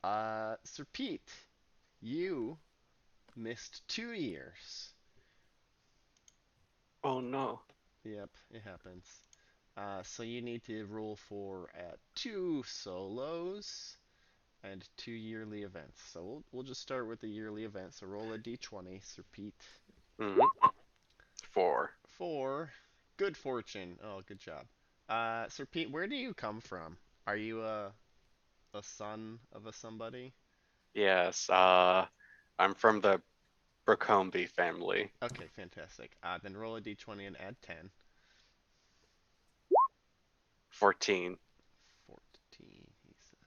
Sir Pete, you missed 2 years. Oh no. Yep, it happens. So you need to roll for 2 solos and 2 yearly events. So we'll just start with the yearly event. So roll a d20, Sir Pete. Hmm. 4. 4. Good fortune. Oh, good job. Sir Pete, where do you come from? Are you a son of a somebody? Yes. I'm from the Bracombe family. Okay, fantastic. Then roll a d20 and add 10. 14. 14, he says.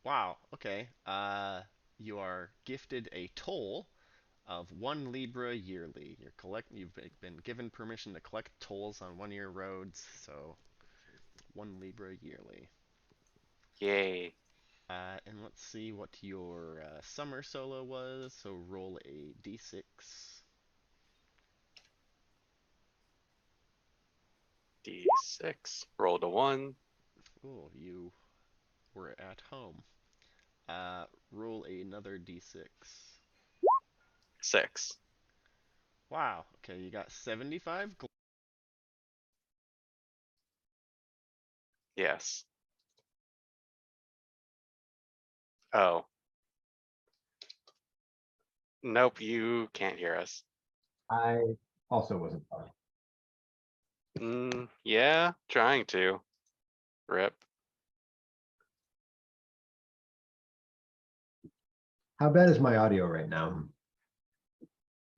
Wow, okay. You are gifted a toll of 1 Libra yearly. You've been given permission to collect tolls on one of your roads, so 1 Libra yearly. Yay. And let's see what your summer solo was. So roll a d6. D6. Rolled a 1. Oh, you were at home. Roll another d6. 6. Wow. Okay, you got 75. Yes. Oh. Nope, you can't hear us. I also wasn't fine. Yeah, trying to. Rip. How bad is my audio right now?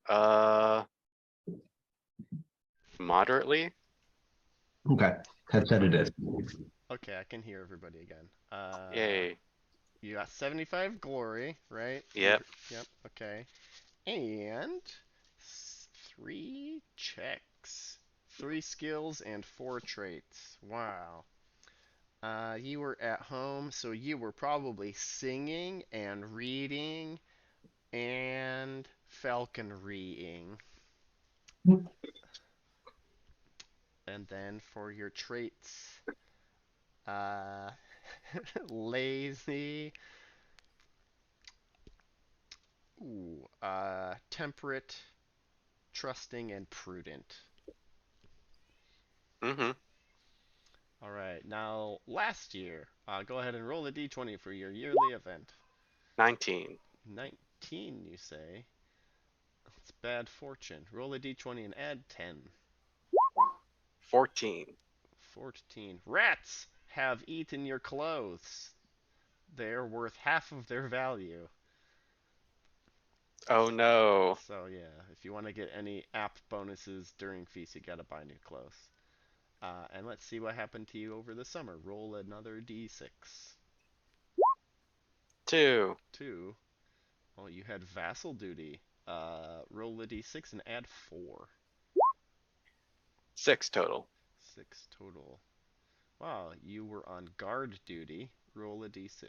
Uh, Moderately? Okay, that said it is. Okay, I can hear everybody again. Yay. You got 75 glory, right? Yep. Yep. Okay. And 3 checks, 3 skills, and 4 traits. Wow. You were at home, so you were probably singing and reading and falconrying. And then for your traits, uh, lazy, temperate, trusting, and prudent. Mm-hmm. All right, now last year, go ahead and roll a d20 for your yearly event. 19. 19, you say? It's bad fortune. Roll a d20 and add 10. 14. 14. Rats have eaten your clothes. They're worth half of their value. Oh no. So yeah, if you want to get any app bonuses during feast, you gotta buy new clothes. And let's see what happened to you over the summer. Roll another d6. 2. 2. Well, you had vassal duty. Roll a d6 and add 4. 6 total. 6 total. Wow, you were on guard duty. Roll a d6.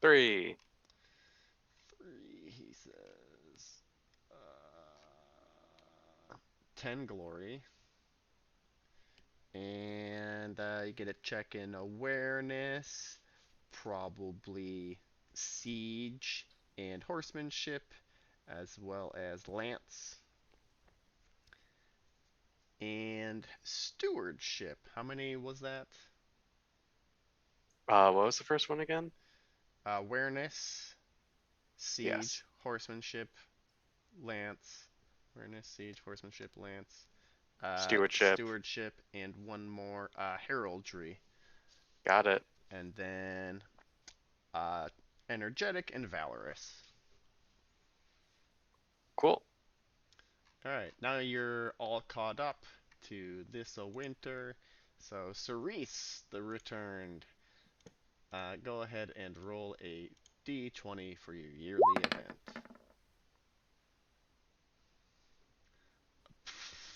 3. 3, he says. Uh, 10 glory. And you get a check in awareness, probably siege and horsemanship, as well as lance and stewardship. How many was that? What was the first one again? Awareness, Yes. siege, horsemanship, lance. Awareness, siege, horsemanship, lance. Stewardship. Stewardship, and one more heraldry. Got it. And then uh, energetic and valorous. Cool. All right, now you're all caught up to this a winter. So Cerise, the returned, go ahead and roll a d20 for your yearly event.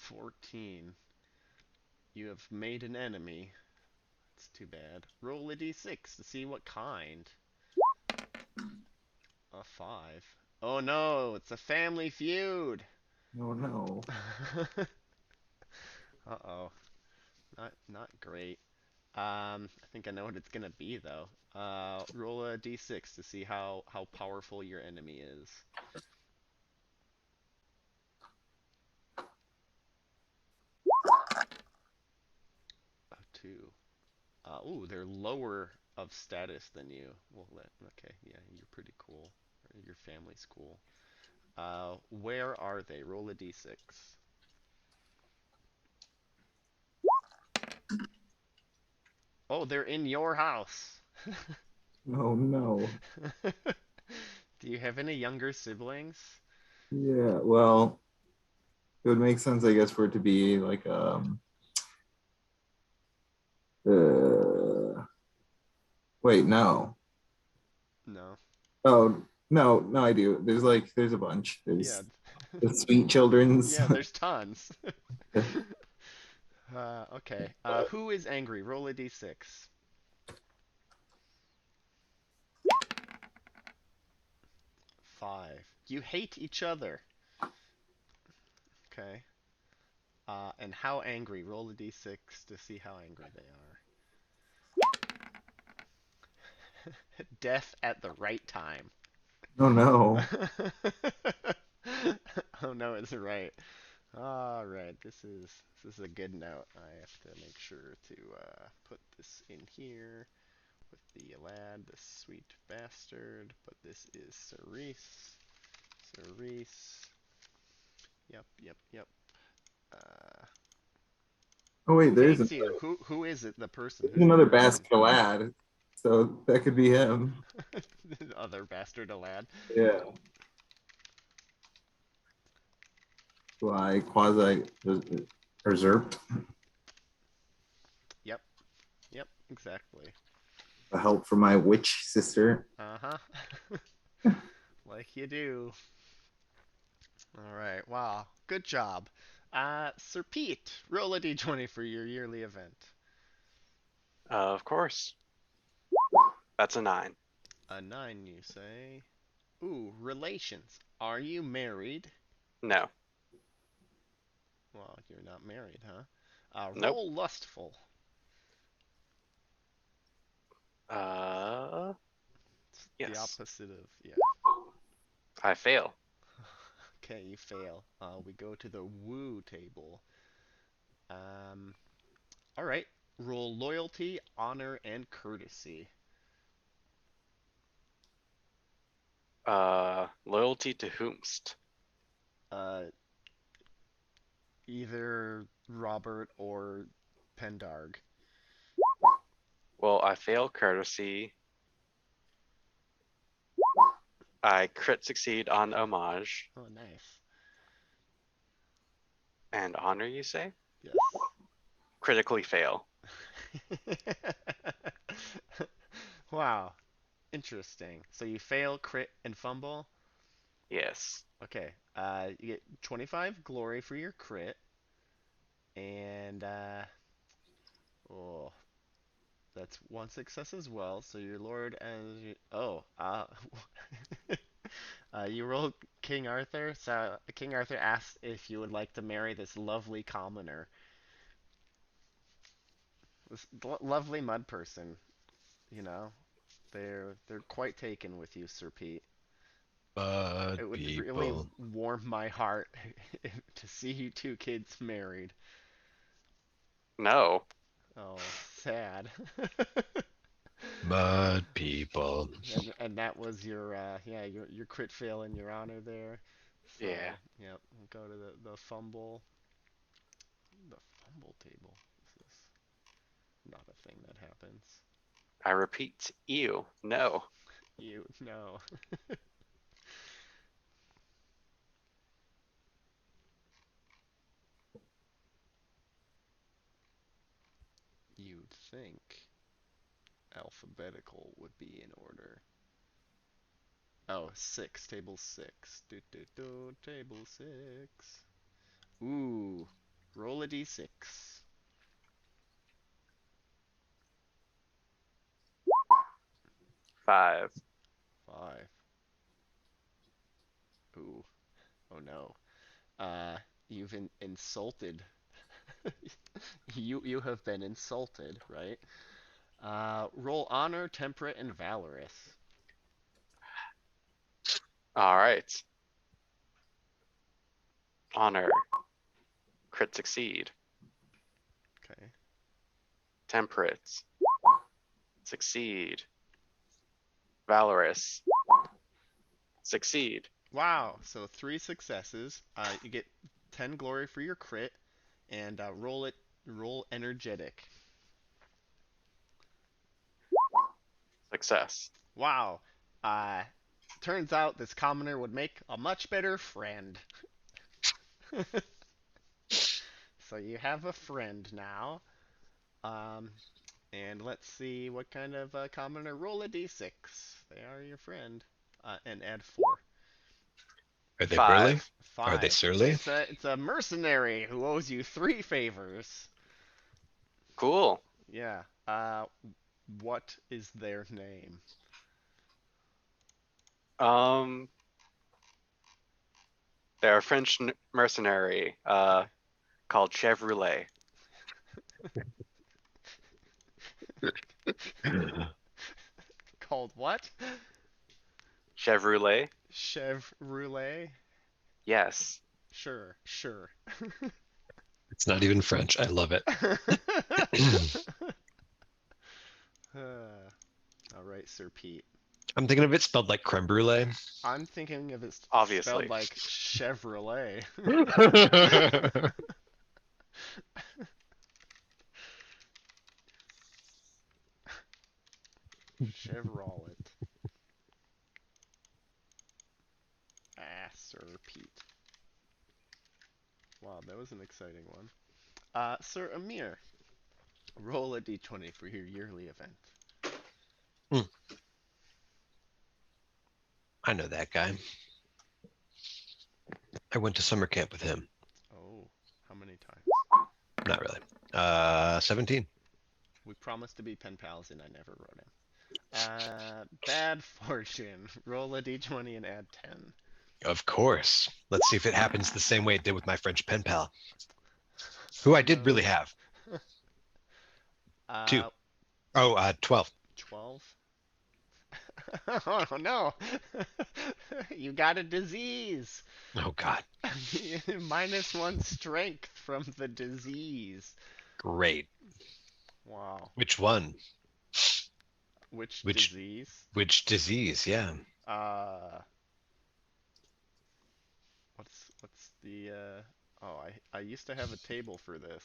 14. You have made an enemy. It's too bad. Roll a d6 to see what kind. A 5. Oh no, it's a family feud. Oh no. Uh-oh. Not great. I think I know what it's gonna be though. Roll a d6 to see how powerful your enemy is. A two. Ooh, they're lower of status than you. Okay, yeah, you're pretty cool. Your family's cool. Where are they? Roll a d6. Oh, they're in your house. Oh no. Do you have any younger siblings? Yeah, well, it would make sense, I guess, for it to be like uh wait, no. No. Oh, no, I do. There's a bunch. Yeah. There's the sweet children's. Yeah, there's tons. Okay. Who is angry? Roll a d6. 5. You hate each other. Okay. And how angry? Roll a d6 to see how angry they are. Death at the right time. Oh no. Oh no, it's right. All right, this is a good note. I have to make sure to put this in here with the lad, the sweet bastard. But this is Cerise. Cerise. Yep, yep, yep. Uh, Oh who wait, hates you? Who is it? The person? there's Who's the another person? basket lad. So that could be him. Other bastard, a lad. Yeah. Like quasi usurped Yep, yep, exactly. the help from my witch sister. Uh huh. Like you do. All right. Wow. Good job. Sir Pete, roll a d20 for your yearly event. Of course. That's a 9. A 9, you say? Ooh, relations. Are you married? No. Well, you're not married, huh? Nope. Roll lustful. Uh, It's the yes. opposite of, yeah. I fail. Okay, you fail. We go to the woo table. Um, all right. Roll loyalty, honor, and courtesy. Loyalty to whomst? Uh, Either Robert or Pendarg. Well, I fail courtesy. I crit succeed on homage. Oh, nice. And honor, you say? Yes. Critically fail. Wow. Interesting. So you fail, crit, and fumble. Yes. Okay. You get 25 glory for your crit, and oh, that's one success as well. So your lord and you rolled King Arthur. So King Arthur asked if you would like to marry this lovely commoner, this lovely mud person. You know, they're quite taken with you, Sir Pete. But It would really people, warm my heart to see you two kids married. No. Oh, sad. but people. And that was your yeah, your crit fail and your honor there. Yeah. So yep, we'll go to the fumble table. This is not a thing that happens. I repeat, ew. No. You no. You'd think alphabetical would be in order. Oh, six. Table six. Table six. Ooh. Roll a d6. 5. 5. Ooh. Oh no. Uh, you've insulted You have been insulted, right? Roll honor, temperate, and valorous. All right. Honor. Crit succeed. Okay. Temperate. Succeed. Valorous. Succeed. Wow. So 3 successes. You get 10 glory for your crit, and roll energetic. Success. Wow. Uh, turns out this commoner would make a much better friend. So you have a friend now. Um, and let's see what kind of commoner. Roll a d6. They are your friend. And add 4. Are they burly? 5. Are they 5. surly? It's a mercenary who owes you 3 favors. Cool. Yeah. What is their name? Um, they're a French mercenary Okay. called Chevrolet. Called what? Chevrolet? Chevrolet? Yes. Sure, sure. It's not even French. I love it. All right, Sir Pete. I'm thinking of it spelled like creme brulee. I'm thinking of it spelled Obviously. like Chevrolet. Chevrolet. Ah, Sir Pete. Wow, that was an exciting one. Sir Amir, roll a d20 for your yearly event. I know that guy. I went to summer camp with him. Oh, how many times? Not really. 17. We promised to be pen pals and I never wrote him. Bad fortune. Roll a d20 and add 10. Of course. Let's see if it happens the same way it did with my French pen pal, who I did really have. 2. Uh, 12. 12. Oh no! You got a disease. Oh, God. -1 strength from the disease. Great. Wow. Which one? Which Which disease? which disease? Yeah. Uh, what's the Oh, I used to have a table for this.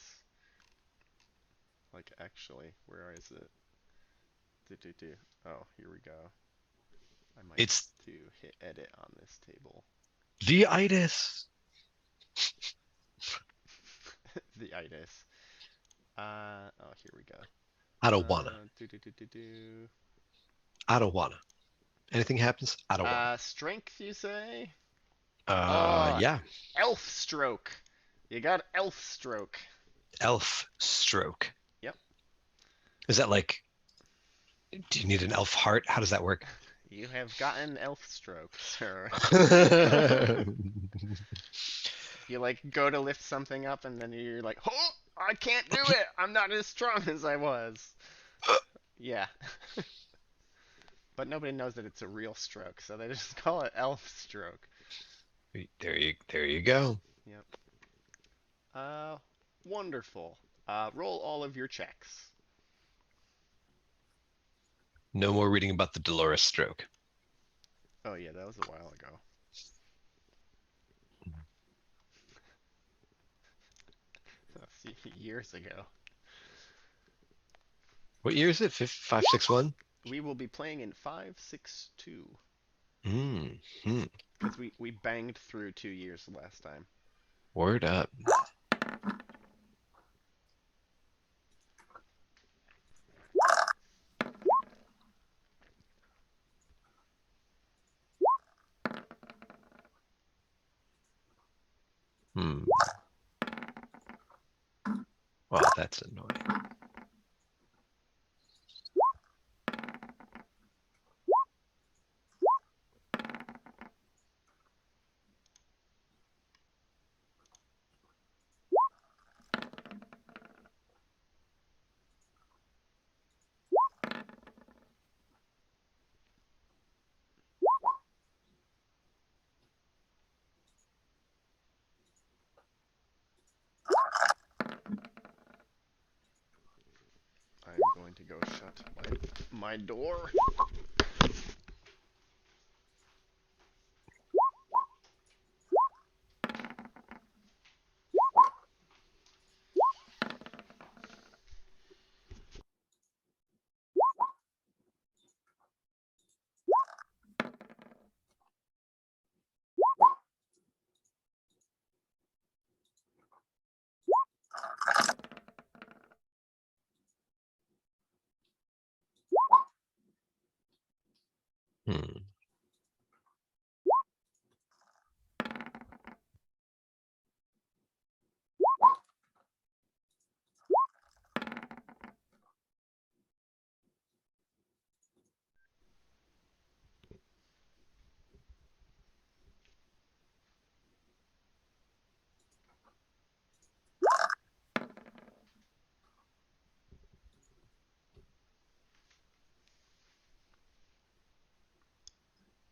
Like actually, where is it? Do. Oh, here we go. I might have It's to hit edit on this table. the itis. The itis. Oh, here we go. I don't wanna. Do. I don't wanna. Anything happens, I don't wanna. Strength, you say? Oh, Yeah. elf stroke. You got elf stroke. Elf stroke. Yep. Is that like, do you need an elf heart? How does that work? You have gotten elf stroke, sir. You like go to lift something up and then you're like, oh, I can't do it. I'm not as strong as I was. Yeah. But nobody knows that it's a real stroke, so they just call it elf stroke. There you go. Yep. Wonderful. Roll all of your checks. No more reading about the Dolores stroke. Oh yeah, that was a while ago. Years ago. What year is it? 561? We will be playing in 562 Hmm. because we banged through 2 years last time. Word up. Hmm. Well, that's annoying. my door. Hmm.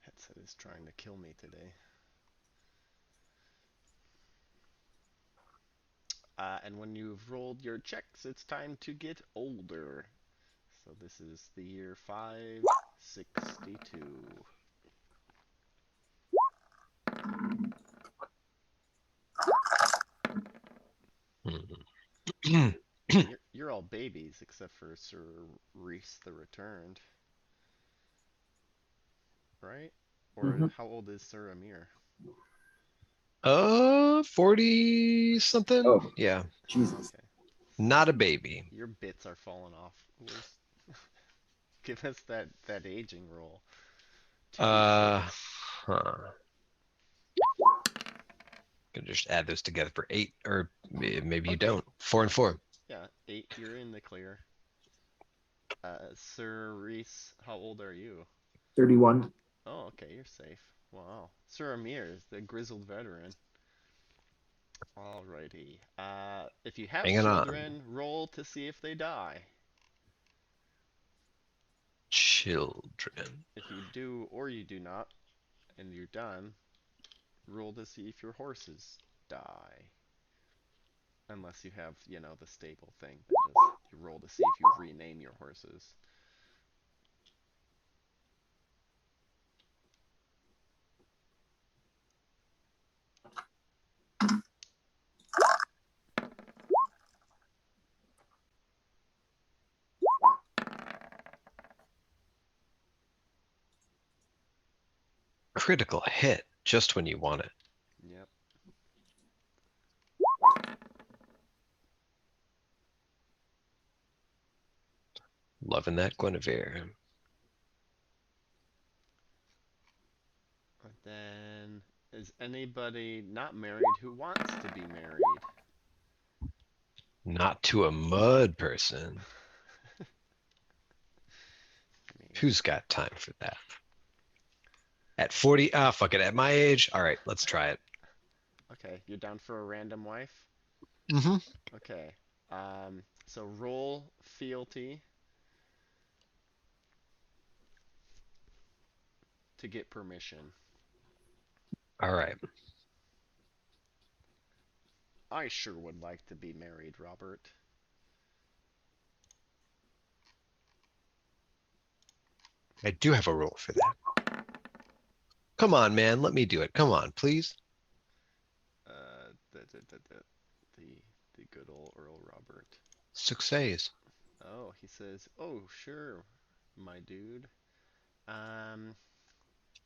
Headset is trying to kill me today. And when you've rolled your checks, it's time to get older. So this is the year 562. Hmm. And you're all babies except for Sir Reese the Returned, right? Or Mhm. how old is Sir Amir? 40 something? Oh, Yeah. Jesus. Okay. Not a baby. Your bits are falling off. Give us that aging roll. 2 Uh, 6. huh. Gonna just add those together for 8, or maybe you Okay. don't. 4 and 4. Yeah, 8. You're in the clear. Sir Reese, how old are you? 31. Oh, okay, you're safe. Wow. Sir Amir is the grizzled veteran. Alrighty. If you have Hanging on. children, roll to see if they die. Children. If you do or you do not, and you're done, roll to see if your horses die. Unless you have, the stable thing. Then just you roll to see if you rename your horses. Critical hit just when you want it. Yep. Loving that Guinevere. And then, is anybody not married who wants to be married? Not to a mud person. Me. Who's got time for that? At 40, fuck it. At my age, all right, let's try it. Okay, you're down for a random wife? Mm-hmm. Okay. So roll fealty to get permission. All right. I sure would like to be married, Robert. I do have a rule for that. Come on, man. Let me do it. Come on, please. The the good old Earl Robert. Success. Oh, he says, "Oh, sure, my dude. Um,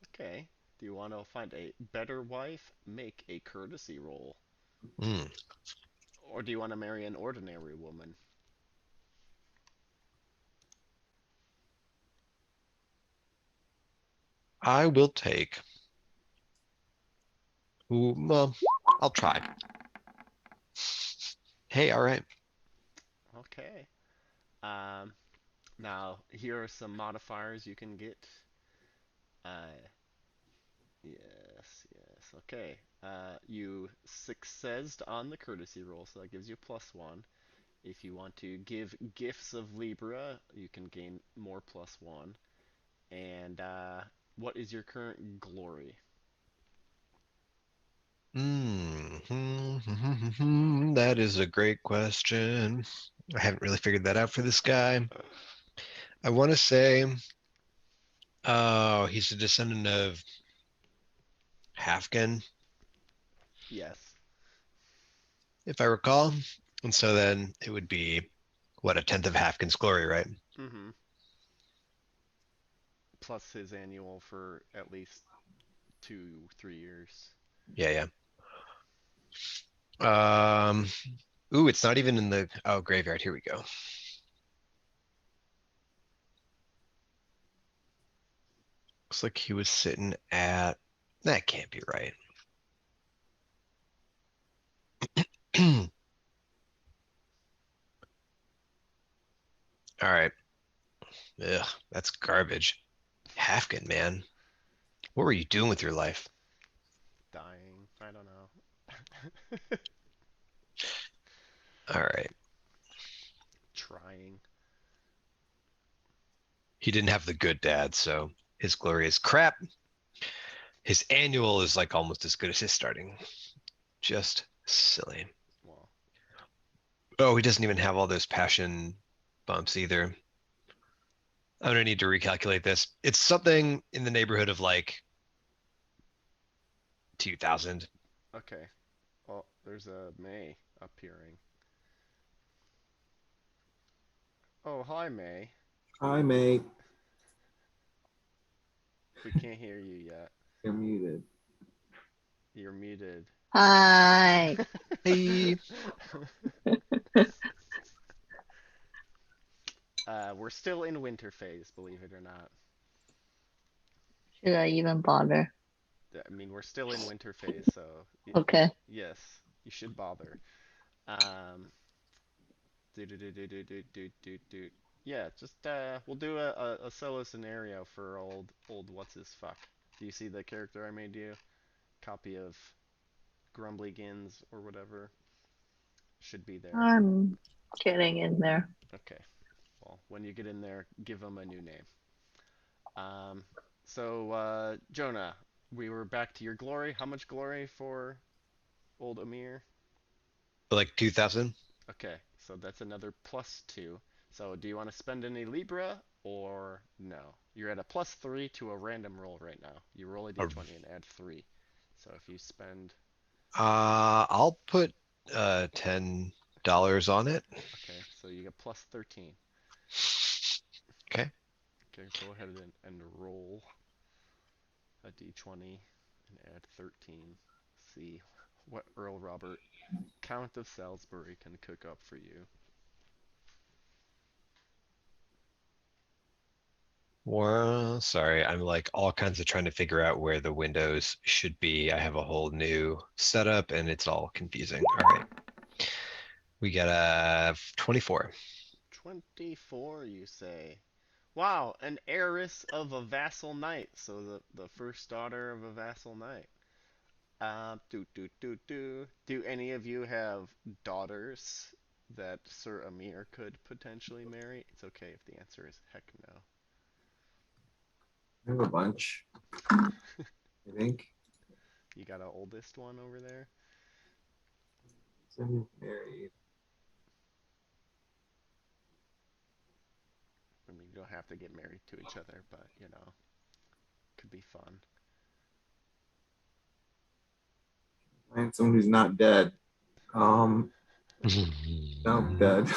okay. Do you want to find a better wife? Make a courtesy roll. Mm. Or do you want to marry an ordinary woman?" I will take. Ooh, well, I'll try. Hey, all right. Okay. Um, Now here are some modifiers you can get. Uh, yes. Okay. You successed on the courtesy roll, so that gives you +1. If you want to give gifts of Libra, you can gain more +1. And what is your current glory? That is a great question. I haven't really figured that out for this guy. I want to say, oh, he's a descendant of Halfkin, Yes. if I recall. And so then it would be, what, a tenth of Halfkin's glory, right? Mm-hmm. Plus his annual for at least 2, 3 years. Yeah, yeah. Ooh, it's not even in the, oh, graveyard. Here we go. Looks like he was sitting at, that can't be right. All right. Ugh, that's garbage. Halfkin, man. What were you doing with your life? Dying. I don't know. All right. Trying. He didn't have the good dad, so his glory is crap. His annual is like almost as good as his starting. Just silly. Well, Oh, he doesn't even have all those passion bumps either. I'm gonna need to recalculate this. It's something in the neighborhood of like 2000. okay. Well, there's a May appearing. Oh, hi, May. Hi, mate. We can't hear you yet. You're muted. You're muted. Hi. Hey, We're still in winter phase, believe it or not. Should I even bother? I mean, we're still in winter phase, so Okay. yes, you should bother. Um, do. Yeah, just we'll do a solo scenario for old what's his fuck. Do you see the character I made you? Copy of Grumbly Gins or whatever should be there. I'm getting in there. Okay. Well, when you get in there, give him a new name. Um, Jonah, we were back to your glory. How much glory for old Amir? like 2000. Okay, so that's another +2. So do you want to spend any Libra or no? You're at a +3 to a random roll right now. You roll a Uh, d20 and add 3. So if you spend, I'll put $10 on it. okay, so you get +13. Okay. Okay, go ahead and roll a d20 and add 13. See what Earl Robert, Count of Salisbury, can cook up for you. Well, sorry, I'm like all kinds of trying to figure out where the windows should be. I have a whole new setup and it's all confusing. All right. We got a 24. 24, you say? Wow, an heiress of a vassal knight. So the first daughter of a vassal knight. Do any of you have daughters that Sir Amir could potentially marry? It's okay if the answer is heck no. I have a bunch, I think. You got an oldest one over there? So who's married? I mean, you don't have to get married to each other, but you know, could be fun. Find someone who's not dead. No, dead.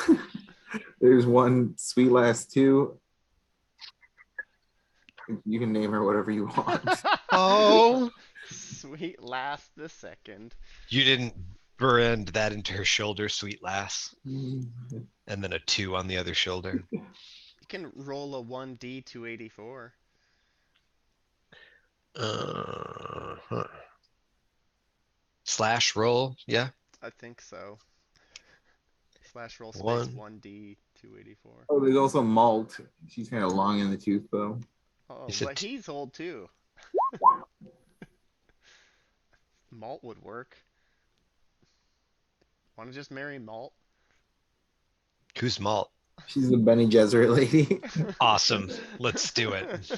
There's one sweet last two. You can name her whatever you want. Oh, Sweet last the second. you didn't bend that into her shoulder, sweet lass, Mm, and then a 2 on the other shoulder. You can roll a 1d 284. Huh. Slash roll, yeah. I think so. Slash roll space One. 1d 284. Oh, there's also Malt. She's kind of long in the tooth, though. Oh, You said but he's old too. Malt would work. Want to just marry Malt? who's Malt? She's the Benny Gesserit lady. Awesome. Let's do it.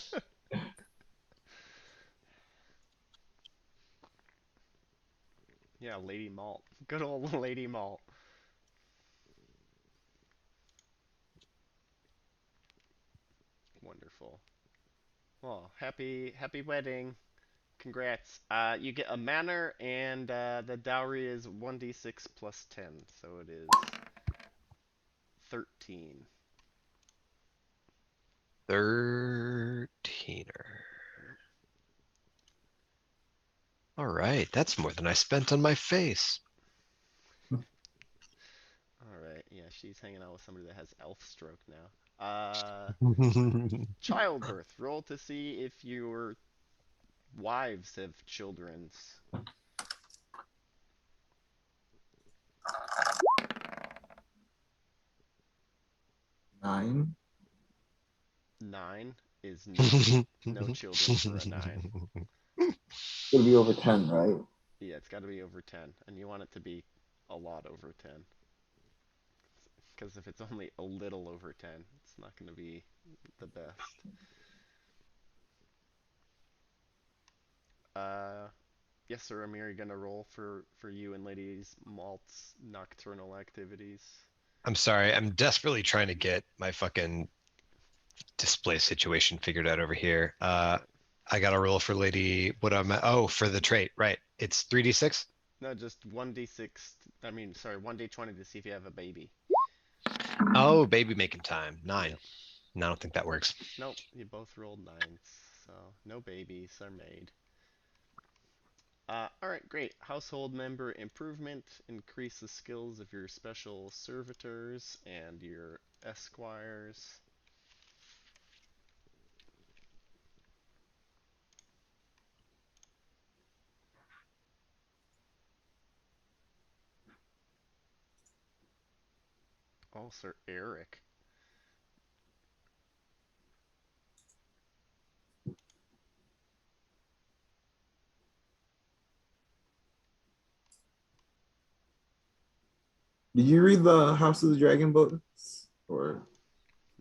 Yeah, Lady Malt. Good old Lady Malt. Wonderful. Well, happy wedding. Congrats. You get a manor, and the dowry is 1d6 plus 10, so it is 13. 13er. All right, that's more than I spent on my face. Alright, yeah, she's hanging out with somebody that has elf stroke now. Childbirth. Roll to see if your wives have children's. 9. 9 is no. No children for a 9. It'll be over 10, right? Yeah, it's got to be over 10, and you want it to be a lot over 10. Because if it's only a little over 10, it's not going to be the best. Yes, sir, Amir, you gonna roll for you and Lady Malt's nocturnal activities? I'm sorry, I'm desperately trying to get my fucking display situation figured out over here. I got a roll for Lady. What am I? Oh, for the trait, right? It's 3d6. No, just 1d6. I mean, sorry, 1d20 to see if you have a baby. Oh, baby making time. 9. Yep. No, I don't think that works. Nope, you both rolled 9s, so no babies are made. Alright, great. Household member improvement. Increase the skills of your special servitors and your esquires. Oh, Sir Eric. Did you read the House of the Dragon books? Or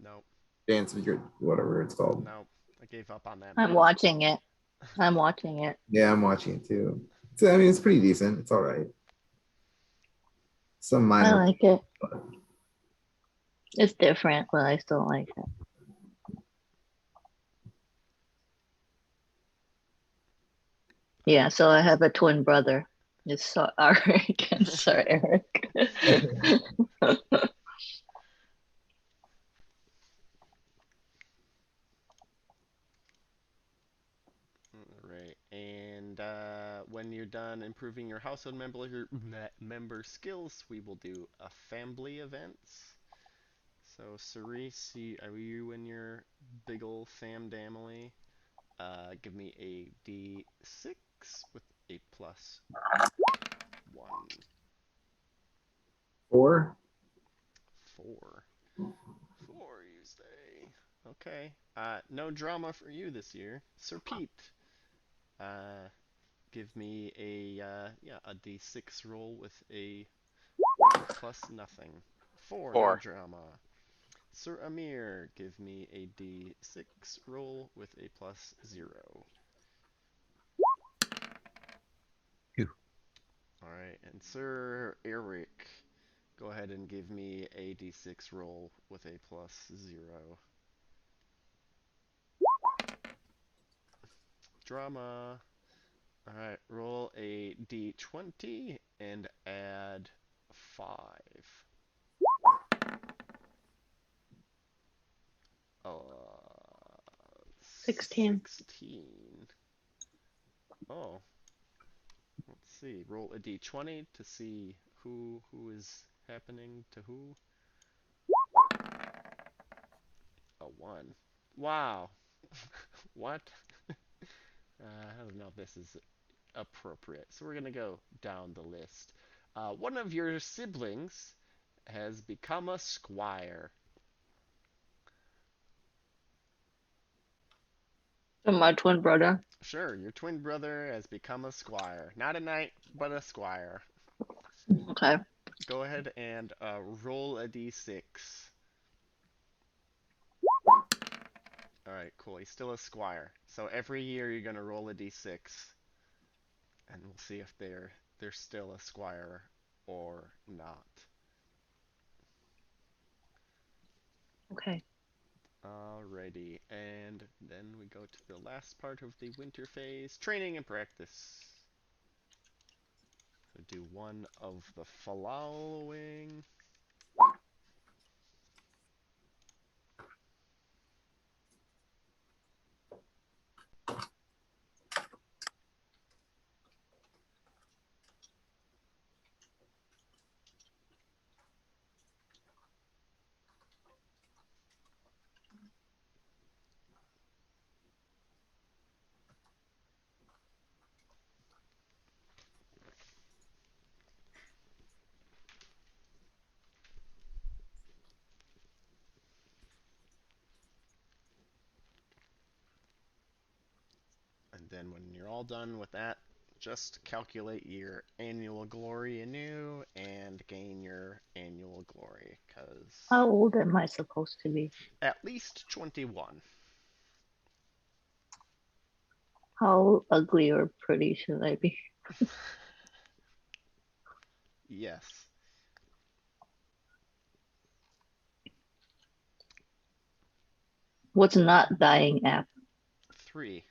Nope, Dance of Your, whatever it's called? nope. I gave up on that. I'm Man. watching it. I'm watching it. Yeah, I'm watching it too. So, I mean, it's pretty decent. It's all right. Some I minor. like it. It's different, but I still like it. Yeah, so I have a twin brother. It's Sir Eric and Sir Eric. Right, and when you're done improving your household member skills, we will do a family events. So, Cerise, are you and your big ol' family? Give me a D6 with a plus 1. 4. 4. 4, you say? Okay. No drama for you this year. Sir Pete. Give me a yeah, a D6 roll with a plus nothing. 4, no 4. drama. Sir Amir, give me a D6 roll with a plus 0. Phew. Alright, and Sir Eric, go ahead and give me a D6 roll with a plus 0. Drama. Alright, roll a D20 and add 5. 16. 16. Oh, let's see. Roll a d20 to see who is happening to who. A 1. Wow. What? I don't know if this is appropriate. So we're gonna go down the list. One of your siblings has become a squire. So my twin brother. Sure, your twin brother has become a squire. Not a knight, but a squire. Okay. Go ahead and roll a d6. Alright, cool. He's still a squire. So every year you're gonna roll a d6. And we'll see if they're still a squire or not. Okay. Alrighty, and then we go to the last part of the winter phase, training and practice. So do one of the following. And then when you're all done with that, just calculate your annual glory anew and gain your annual glory, because How old am I supposed to be? at least 21. How ugly or pretty should I be? Yes. What's not dying app? 3.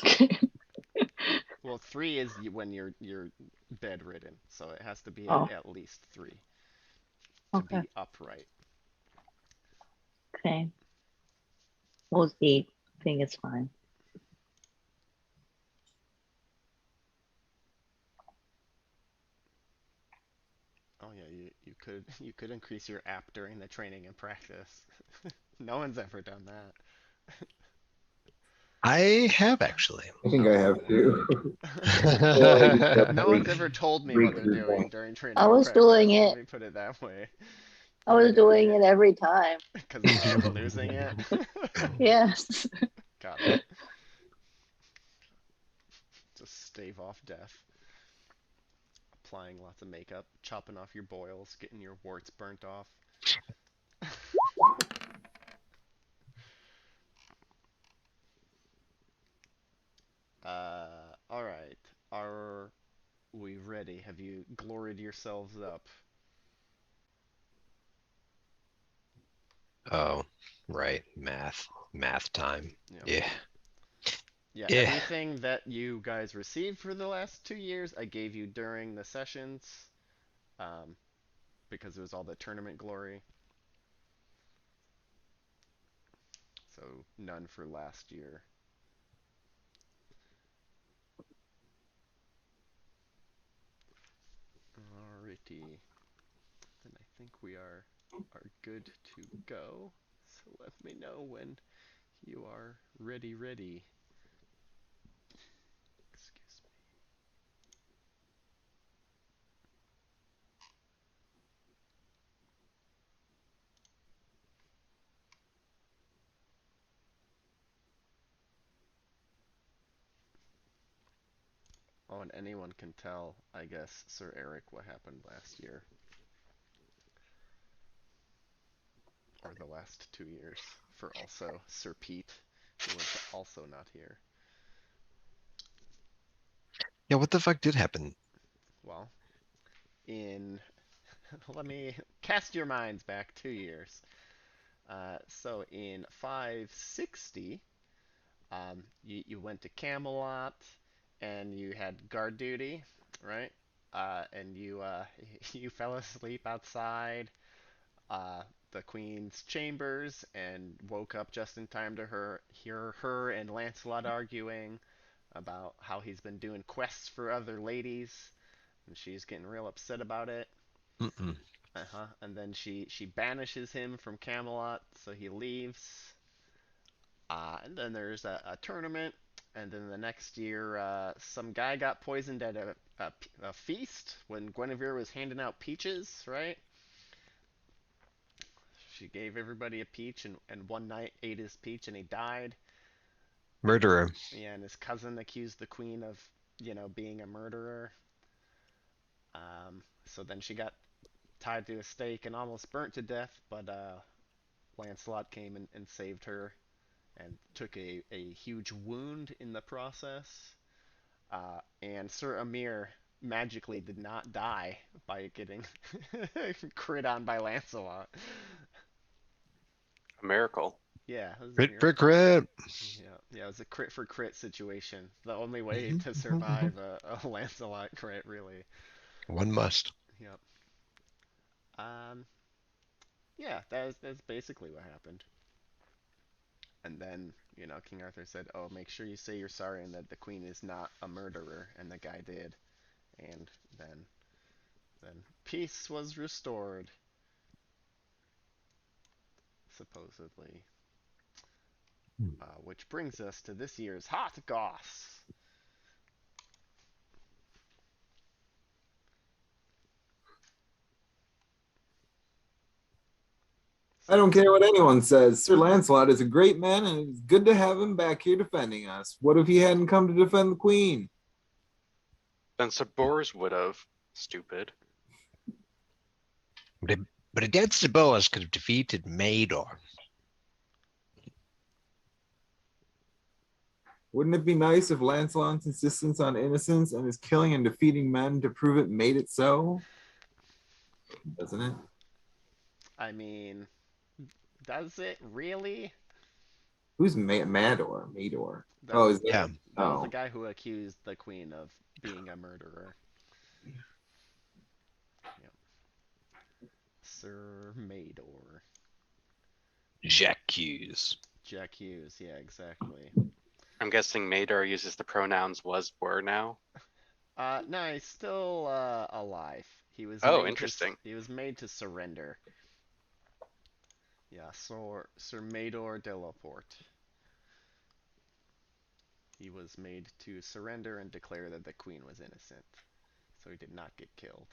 Okay. Well, 3 is when you're bedridden, so it has to be Oh, at least 3 to okay. be upright. Okay. Was 8. I think it's fine. Oh yeah, you could increase your app during the training and practice. No one's ever done that. I have actually. I think I have to. Well, I just have No to one's ever told me what break they're through doing that. during training I and was doing practice. Let it. me put it that way. I You're was an doing idiot it every time. because of fear of losing it. Yes. Got it. Just stave off death. Applying lots of makeup, chopping off your boils, getting your warts burnt off. All right. Are we ready? Have you gloried yourselves up? Oh, right. Math time. Yeah. Yeah. Yeah, Yeah. everything that you guys received for the last 2 years, I gave you during the sessions, um, because it was all the tournament glory. So none for last year. Alrighty. Then I think we are good to go. So let me know when you are ready. Excuse me. Oh, and anyone can tell, I guess, Sir Eric, what happened last year. Or the last 2 years. For also Sir Pete, who was also not here. Yeah, what the fuck did happen? Well, in let me cast your minds back 2 years. So in 560, you went to Camelot and you had guard duty, right? And you fell asleep outside the Queen's chambers and woke up just in time to hear her and Lancelot arguing about how he's been doing quests for other ladies, and she's getting real upset about it. Mm-mm. Uh-huh. And then she banishes him from Camelot, so he leaves. And then there's a tournament, and then the next year, some guy got poisoned at a feast when Guinevere was handing out peaches, right? She gave everybody a peach, and one night ate his peach, and he died. And Murderer. yeah, and his cousin accused the queen of, being a murderer. So then she got tied to a stake and almost burnt to death, but Lancelot came and saved her and took a huge wound in the process. And Sir Amir magically did not die by getting crit on by Lancelot. A miracle. Yeah, it was Crit, your, crit, crit. yeah, it was a crit for crit situation. The only way to survive a Lancelot crit, really. One must. Yep. Um, yeah, that's basically what happened. And then, King Arthur said, "Oh, make sure you say you're sorry and that the queen is not a murderer." And the guy did. And then peace was restored, supposedly. Which brings us to this year's Hot Goss. I don't care what anyone says. Sir Lancelot is a great man, and it's good to have him back here defending us. What if he hadn't come to defend the queen? Then Sir Bors would have. Stupid. But against the Boas could have defeated Mador. Wouldn't it be nice if Lancelot's insistence on innocence and his killing and defeating men to prove it made it so? Doesn't it? I mean, does it really? Who's Mador? Mador. That Oh, was is the Yeah. that was the Oh. guy who accused the queen of being a murderer. Yep. Sir Mador. Jacques. Jack Hughes, yeah, exactly. I'm guessing Mador uses the pronouns was, were now. No, he's still alive. He was Oh, made interesting. he was made to surrender. Yeah, Sir Mador de la Porte. He was made to surrender and declare that the queen was innocent, so he did not get killed.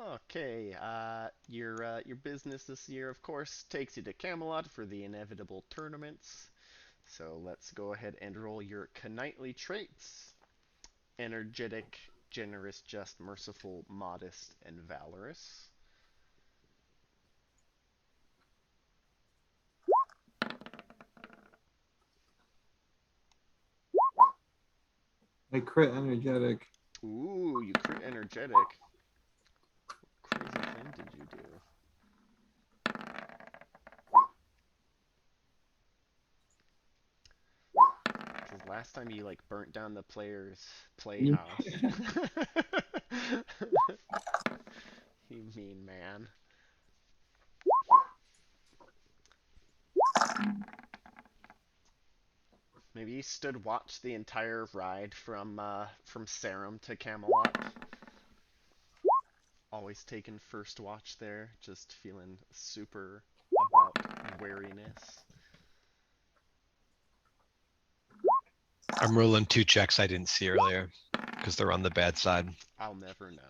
Okay, your business this year, of course, takes you to Camelot for the inevitable tournaments. So let's go ahead and roll your knightly traits: energetic, generous, just, merciful, modest, and valorous. I crit energetic. Ooh, you crit energetic. What crazy thing did you do? Because last time you burnt down the player's playhouse. You mean man. Maybe you stood watch the entire ride from Sarum to Camelot. Always taking first watch there, just feeling super about wariness. I'm rolling 2 checks I didn't see earlier because they're on the bad side. I'll never know.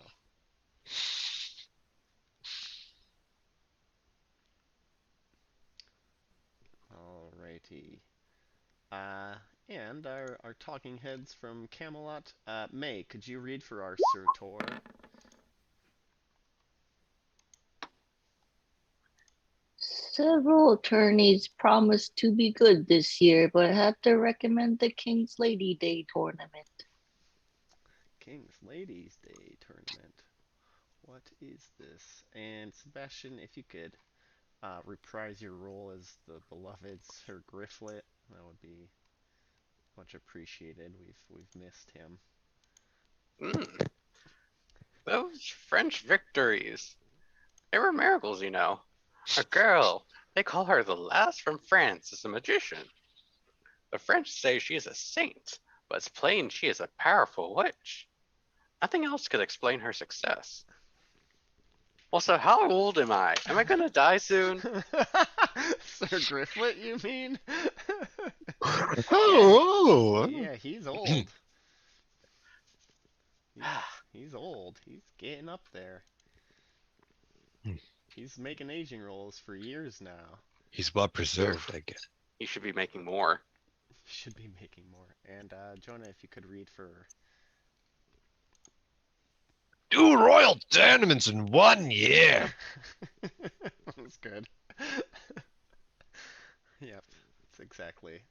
Alrighty. And our talking heads from Camelot. May, could you read for our Sir Tor? Several attorneys promised to be good this year, but have to recommend the King's Lady Day tournament. King's Ladies Day tournament. What is this? And Sebastian, if you could reprise your role as the beloved Sir Grifflet, that would be much appreciated. We've missed him. Those French victories. They were miracles, you know. A girl, they call her the last from France, is a magician. The French say she is a saint, but it's plain she is a powerful witch. Nothing else could explain her success. Also, how old am I? Am I gonna die soon? Sir Grifflet, you mean? Oh, Yeah, he's old. He's old. He's getting up there. He's making aging rolls for years now. he's well preserved, I guess. You should be making more. Should be making more. And Jonah, if you could read for 2 royal tournaments in 1 year. that was good. Yep, that's exactly.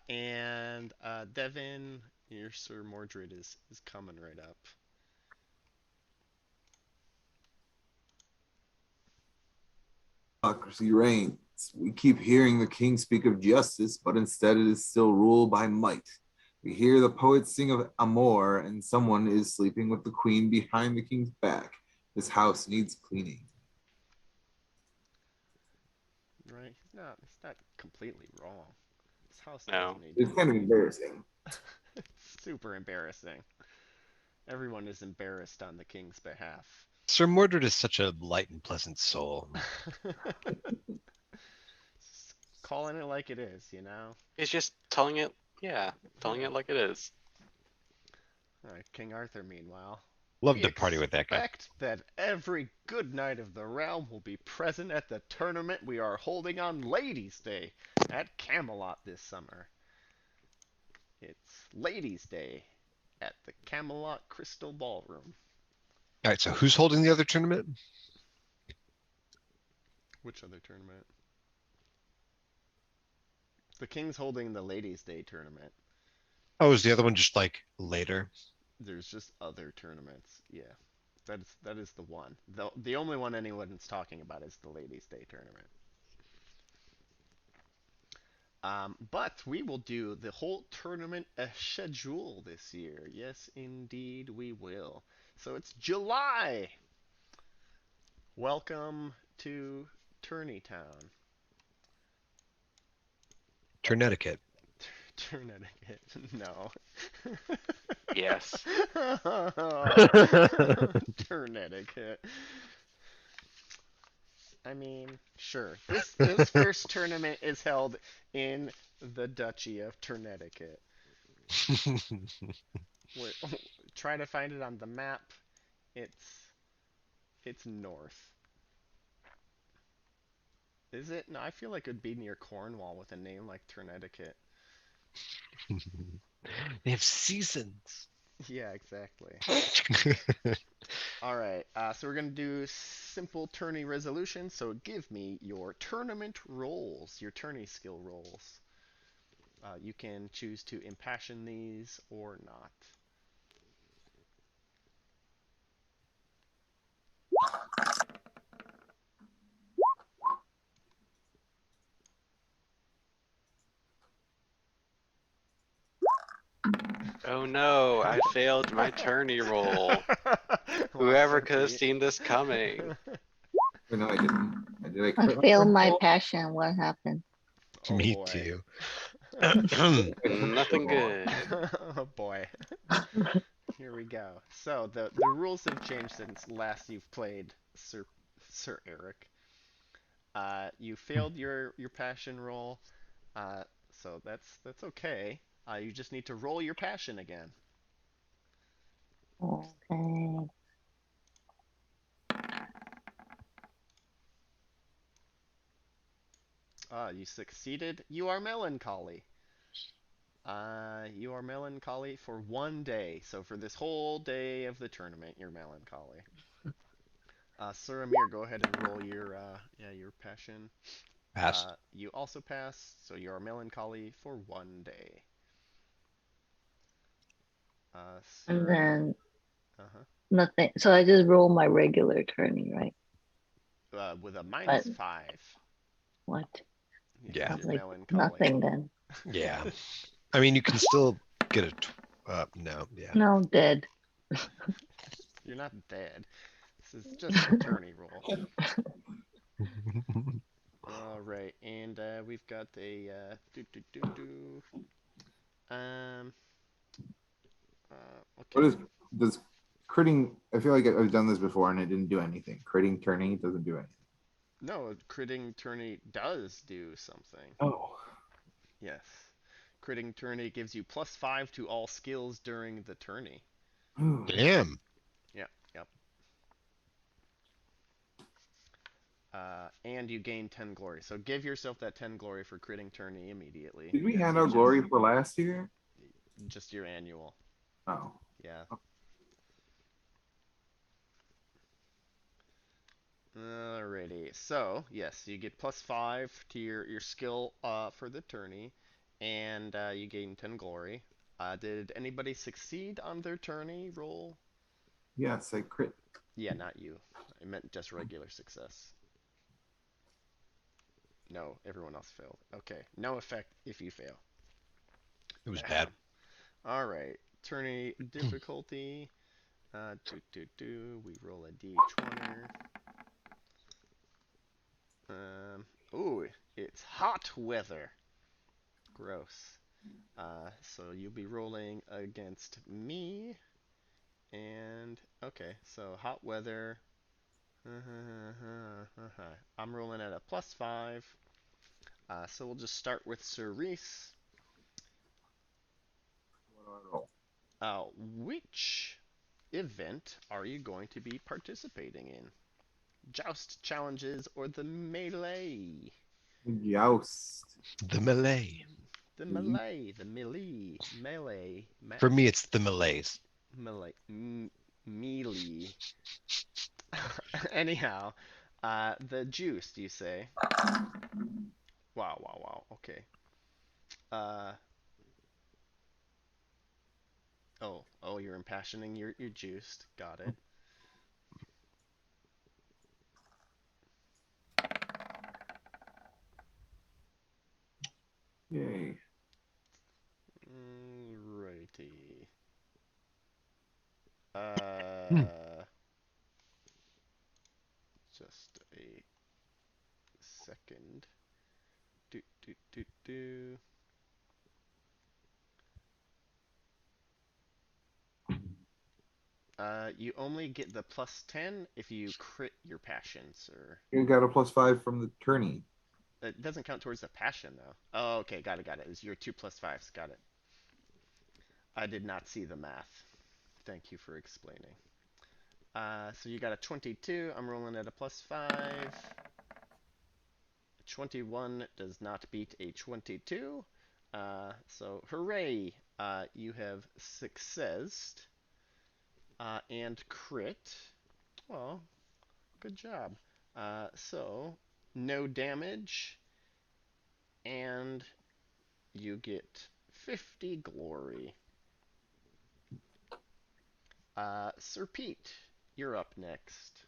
And Devin, your Sir Mordred is coming right up. Democracy reigns. We keep hearing the king speak of justice, but instead it is still ruled by might. We hear the poets sing of amour, and someone is sleeping with the queen behind the king's back. This house needs cleaning. Right? He's not completely wrong. This house does No. need It's kind of cleaning. embarrassing. It's super embarrassing. Everyone is embarrassed on the king's behalf. Sir Mordred is such a light and pleasant soul. Just calling it like it is, you know? He's just telling it, yeah, telling Yeah. it like it is. All right, King Arthur, meanwhile. Love We to party with that guy. expect that every good knight of the realm will be present at the tournament we are holding on Ladies' Day at Camelot this summer. It's Ladies' Day at the Camelot Crystal Ballroom. All right, so who's holding the other tournament? Which other tournament? The King's holding the Ladies' Day tournament. Oh, is the other one just like later? There's just other tournaments. Yeah. That is the one. The only one anyone's talking about is the Ladies' Day tournament. But we will do the whole tournament schedule this year. Yes, indeed, we will. So it's July. Welcome to Tourney Town. Turnetiquette. Turnetiquette. No. Yes. Turnetiquette. I mean, sure. This first tournament is held in the Duchy of Turnetiquette. Where, try to find it on the map. It's north. Is it? No, I feel like it'd be near Cornwall with a name like Turnetiquette. They have seasons. Yeah, exactly. All right, so we're gonna do simple tourney resolution. So give me your tournament rolls, your tourney skill rolls. You can choose to impassion these or not. Oh no, I failed my tourney roll. Well, Whoever so could have be seen this coming. Or no, I didn't. I did. I I crit failed my roll? passion. What happened? Oh Me boy. too. I crit Nothing roll. good. Oh boy. Here we go. So the rules have changed since last you've played Sir Eric. You failed your passion roll. So that's okay. You just need to roll your passion again. Okay. You succeeded. You are melancholy. You are melancholy for 1 day. So for this whole day of the tournament, you're melancholy. Sir Amir, go ahead and roll your your passion. Pass. You also pass, so you are melancholy for 1 day. And Sir, then uh-huh. nothing. So I just roll my regular tourney, right? With a But -5. what? Because Yeah. Sounds you're like melancholy. nothing then. Yeah. I mean, you can still get no, yeah. No, dead. You're not dead. This is just a tourney roll. All right, and we've got a um What okay. is does critting? I feel like I've done this before and it didn't do anything. Critting, turning, it doesn't do anything. No, critting tourney does do something. Oh, Yes. Critting tourney gives you +5 to all skills during the tourney. Damn. Yep, yep. And you gain 10 glory. So give yourself that 10 glory for critting tourney immediately. did we Yes, hand you out glory for last year? just your annual. Oh, Yeah. Alrighty. So, yes, you get +5 to your skill for the tourney, and you gain 10 glory. Did anybody succeed on their tourney roll? yes, I crit. Yeah, not you. I meant just regular success. No, everyone else failed. Okay, no effect if you fail. It was bad. All right, tourney difficulty. We roll a d20. Ooh, it's hot weather. Gross. So you'll be rolling against me. And okay, so hot weather. I'm rolling at a +5. So we'll just start with Sir Reese. What do I roll? Which event are you going to be participating in? Joust challenges or the melee? Joust. The Malay. The Mhm. melee, For me, it's the Malays. melee. Anyhow, the juice, you say? Wow. Okay. Uh, oh, you're impassioning. You're juiced. Got it. Yay. Righty. Hmm. Just a second. Do. You only get the +10 if you crit your passion, sir. You got a +5 from the tourney. It doesn't count towards the passion, though. Oh, okay, got it. It was your 2 +5s. Got it. I did not see the math. Thank you for explaining. So you got a 22. I'm rolling at a +5. 21 does not beat a 22. So hooray! You have successed and crit. Well, good job. So no damage, and you get 50 glory. Sir Pete, you're up next.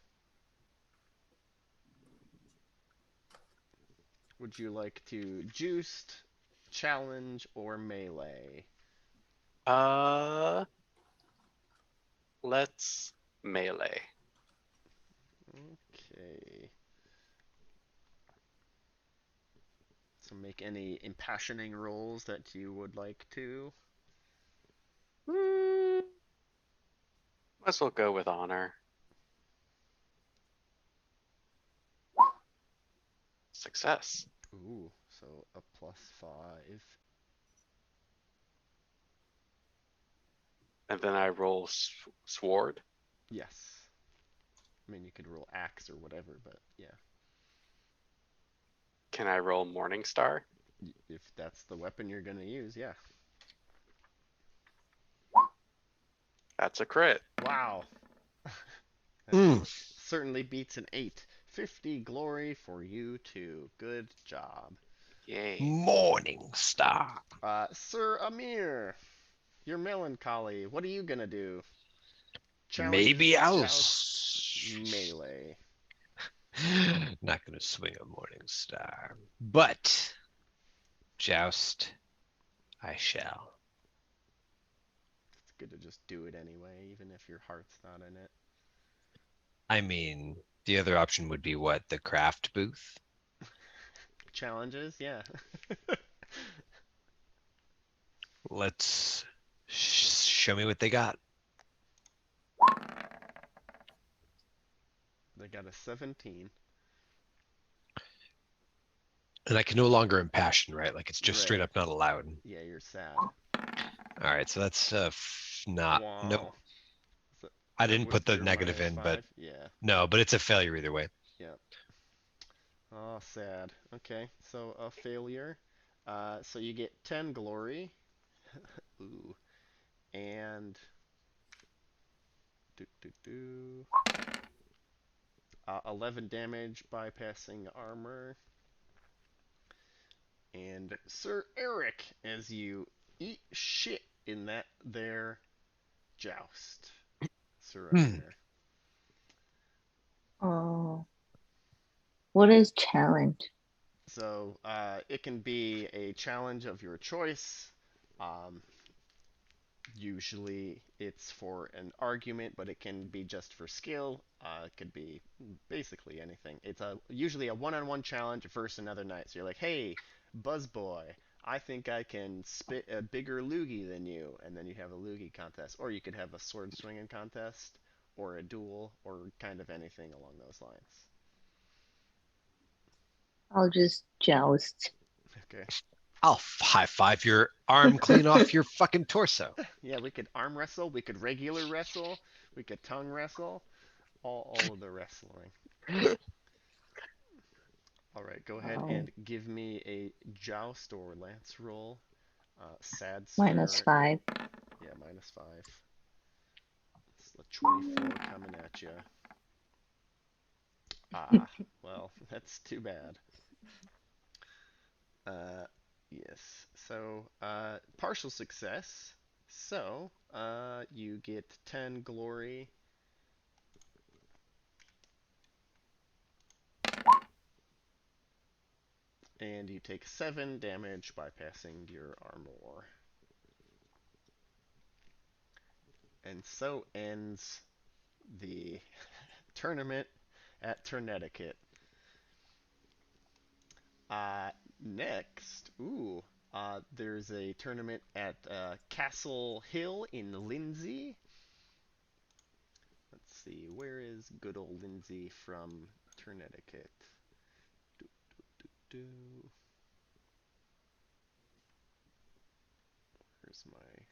Would you like to juiced, challenge, or melee? Let's melee. Okay. So make any impassioning rolls that you would like to. Hmm, might as well go with honor. Success. Ooh, so a +5. And then I roll sword. Yes. I mean, you could roll axe or whatever, but yeah. Can I roll Morning Star? If that's the weapon you're going to use, yeah. That's a crit. Wow. That Mm. certainly beats an 8. 50 glory for you too. Good job. Yay. Morning Star. Sir Amir, you're melancholy. What are you going to do? Challenge, Maybe I'll. joust, melee. Not gonna swing a Morning Star, but joust I shall. It's good to just do it anyway, even if your heart's not in it. I mean, the other option would be what? The craft booth? Challenges, yeah. Let's show me what they got. They got a 17. And I can no longer impassion, right? Like it's just straight Right. up not allowed. Yeah, you're sad. All right, so that's not. Nope. Wow. So I that didn't was put the your negative in, but -5? Yeah. no, but it's a failure either way. Yep. Oh, sad. Okay, so a failure. So you get 10 glory. Ooh. And 11 damage bypassing armor. And Sir Eric, as you eat shit in that there joust. Sir Hmm. Amir. Oh, what is challenge? So it can be a challenge of your choice. Um, Usually it's for an argument, but it can be just for skill. It could be basically anything. It's usually a one-on-one challenge versus another knight. So you're like, hey, Buzzboy, I think I can spit a bigger loogie than you, and then you have a loogie contest. Or you could have a sword swinging contest, or a duel, or kind of anything along those lines. I'll just joust. Okay. I'll high five your arm clean off your fucking torso. Yeah, we could arm wrestle, we could regular wrestle, we could tongue wrestle, all of the wrestling. All right, go ahead Oh, and give me a joust or lance roll. Sad sphere, -5. yeah, -5. It's the 24 coming at you. Ah, well, that's too bad. Uh, yes. So, partial success. So, you get 10 glory. And you take 7 damage bypassing your armor. And so ends the tournament at Turnetiquette. Uh, Next, there's a tournament at Castle Hill in Lindsay. Let's see, where is good old Lindsay from Turnetiquette? Do, do, do. Where's my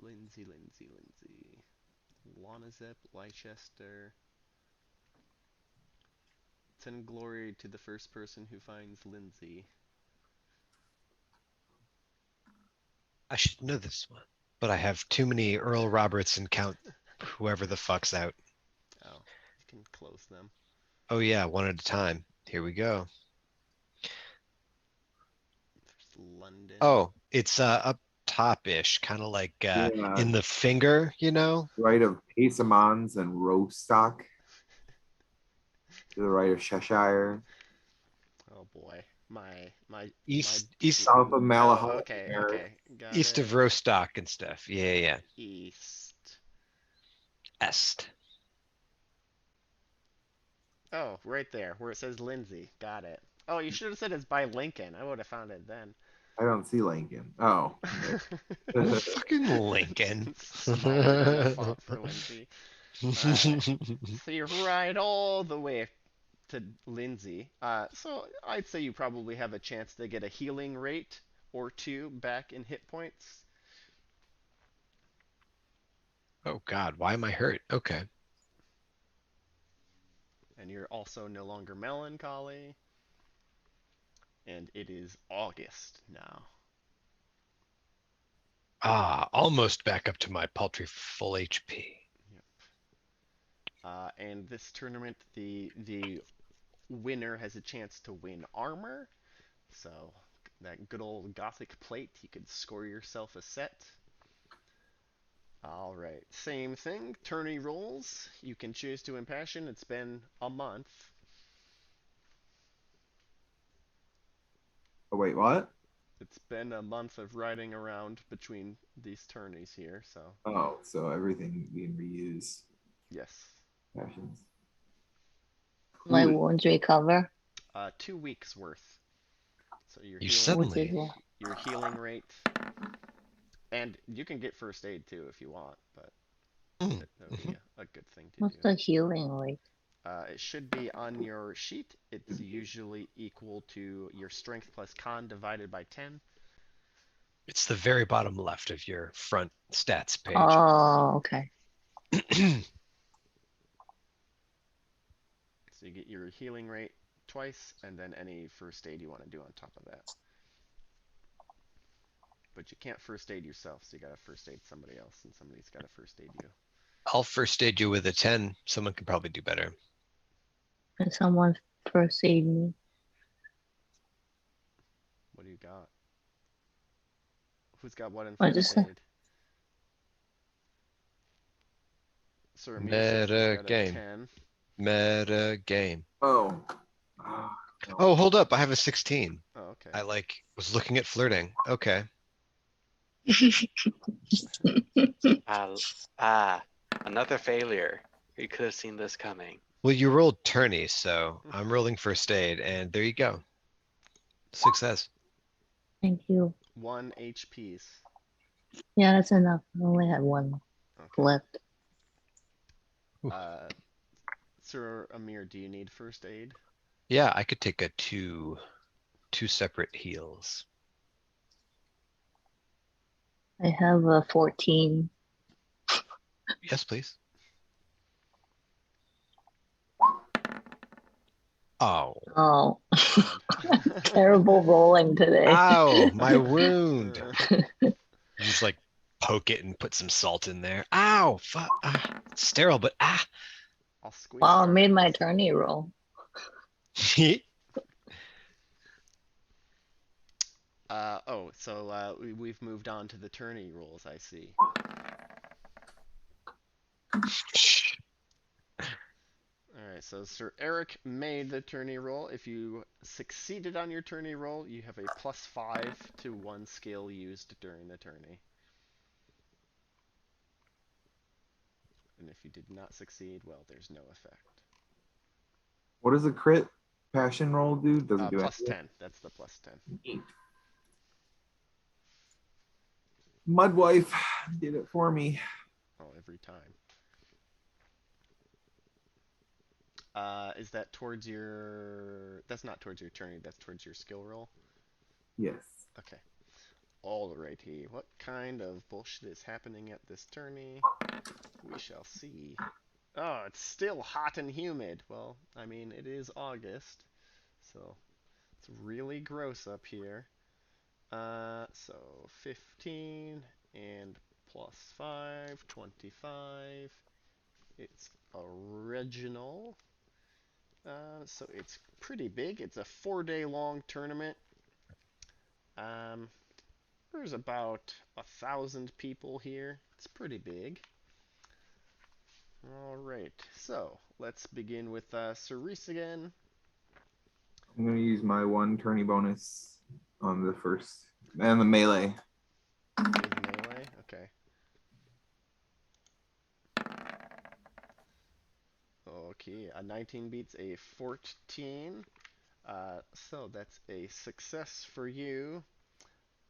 Lindsay? Lonazep, Leicester. 10 glory to the first person who finds Lindsay. I should know this one, but I have too many Earl Roberts and Count whoever the fuck's out. Oh, you can close them. Oh yeah, one at a time. Here we go. There's London. Oh, it's up top-ish, kind of like Yeah. in the finger, you know? Right of Pasamons and Rostock. To the right of Cheshire. Oh boy, my East South of oh, Malahide. okay, got east it. of Rostock and stuff. Yeah, yeah. East. Est. Oh, right there where it says Lindsay. Got it. Oh, you should have said it's by Lincoln. I would have found it then. I don't see Lincoln. Oh. Fucking Lincoln. Smaller than the font for Lindsay. Alright. So you ride all the way to Lindsay. So I'd say you probably have a chance to get a healing rate or two back in hit points. Oh God, why am I hurt? Okay. And you're also no longer melancholy. And it is August now. Almost back up to my paltry full HP. Yep. And this tournament, the winner has a chance to win armor. So that good old Gothic plate, you could score yourself a set. All right, same thing. Tourney rolls. You can choose to impassion. It's been a month. Oh, wait, what? It's been a month of riding around between these tourneys here, so Oh, so everything being reused. yes. Passions. My Ooh, wounds recover. 2 weeks worth. So You Which is suddenly. your healing rate, and you can get first aid too if you want, but Mm, that would be a good thing to what's do. the healing rate? It should be on your sheet. It's usually equal to your strength plus con divided by 10. It's the very bottom left of your front stats page. Oh, okay. So you get your healing rate twice, and then any first aid you want to do on top of that. But you can't first aid yourself, so you gotta first aid somebody else, and somebody's gotta first aid you. I'll first aid you with a 10. Someone can probably do better. Can someone first aid me? What do you got? Who's got what in I first just aid? Sir Ramirez Meta got a game. 10. Meta game. Oh. Ah, no. Oh, hold up. I have a 16. Oh, okay. I was looking at flirting. Okay. Another failure. You could have seen this coming. Well, you rolled tourney, so I'm Mhm. rolling first aid, and there you go. Success. Thank you. 1 HPs. Yeah, that's enough. I only had one Okay. left. Oof. Sir Amir, do you need first aid? Yeah, I could take a two separate heals. I have a 14. Yes, please. Oh. Oh, Bad. terrible rolling today. Ow, my wound. Uh, You just like poke it and put some salt in there. Ow, fuck. It's sterile, but ah. I'll squeeze Wow, I that. made my tourney roll. We've moved on to the tourney rules, I see. Alright, so Sir Eric made the tourney roll. If you succeeded on your tourney roll, you have a +5 to 1 skill used during the tourney. And if you did not succeed, well, there's no effect. What does a crit passion roll do? Does it do anything? +10. That's the +10. Mudwife did it for me. Oh, every time. Is that towards your... That's not towards your tourney, that's towards your skill roll? Yes. Okay. Alrighty. What kind of bullshit is happening at this tourney? We shall see. Oh, it's still hot and humid. Well, I mean, it is August, so it's really gross up here. So 15 and +5, 25. It's original. So it's pretty big. It's a 4-day long tournament. Um, there's about 1,000 people here. It's pretty big. All right, so let's begin with Cerise again. I'm going to use my one tourney bonus on the first and the melee. Melee, okay. Okay, a 19 beats a 14. So that's a success for you.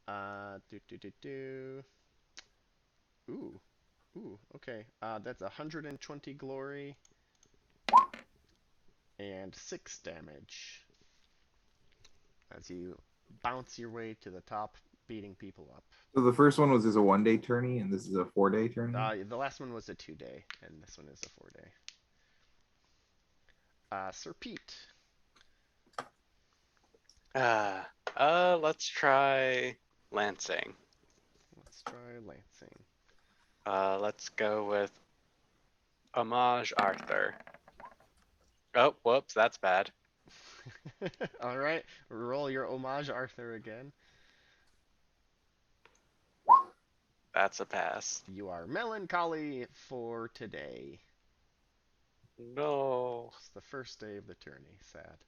Do do do do. Ooh, ooh. Okay. That's 120 glory and 6 damage as you bounce your way to the top, beating people up. So the first one was just a 1-day tourney, and this is a 4-day tourney. The last one was a 2-day, and this one is a 4-day. Sir Pete. Let's try lancing. Let's try lancing. Let's go with homage Arthur. Oh, whoops, that's bad. All right, roll your homage Arthur again. That's a pass. You are melancholy for today. No. It's the first day of the tourney. Sad.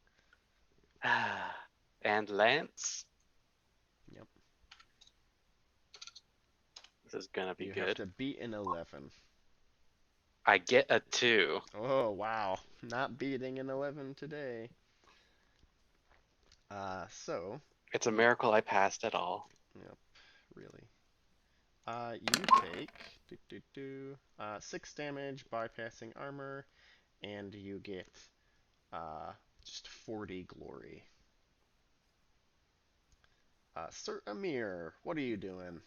And Lance. Yep. This is gonna be You have good. to beat an 11. I get a 2. Oh, wow. Not beating an 11 today. So, It's a miracle I passed at all. yep, really. You take 6 damage bypassing armor, and you get just 40 glory. Sir Amir, what are you doing?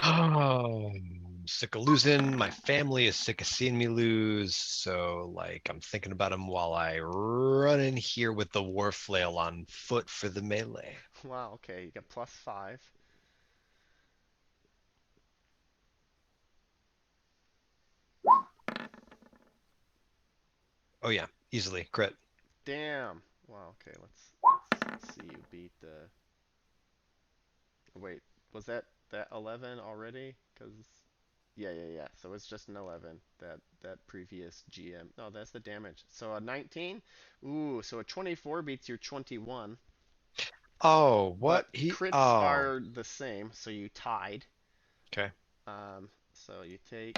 Oh, I'm sick of losing. My family is sick of seeing me lose. So, I'm thinking about them while I run in here with the war flail on foot for the melee. Wow, okay, you got +5. Oh, yeah, easily. Crit. Damn. Wow, okay, let's see you beat the... Wait, was that 11 already? Because Yeah. So it's just an 11. That previous GM. No, that's the damage. So a 19. Ooh, so a 24 beats your 21. Oh, But what? crits Oh, are the same, so you tied. okay. So you take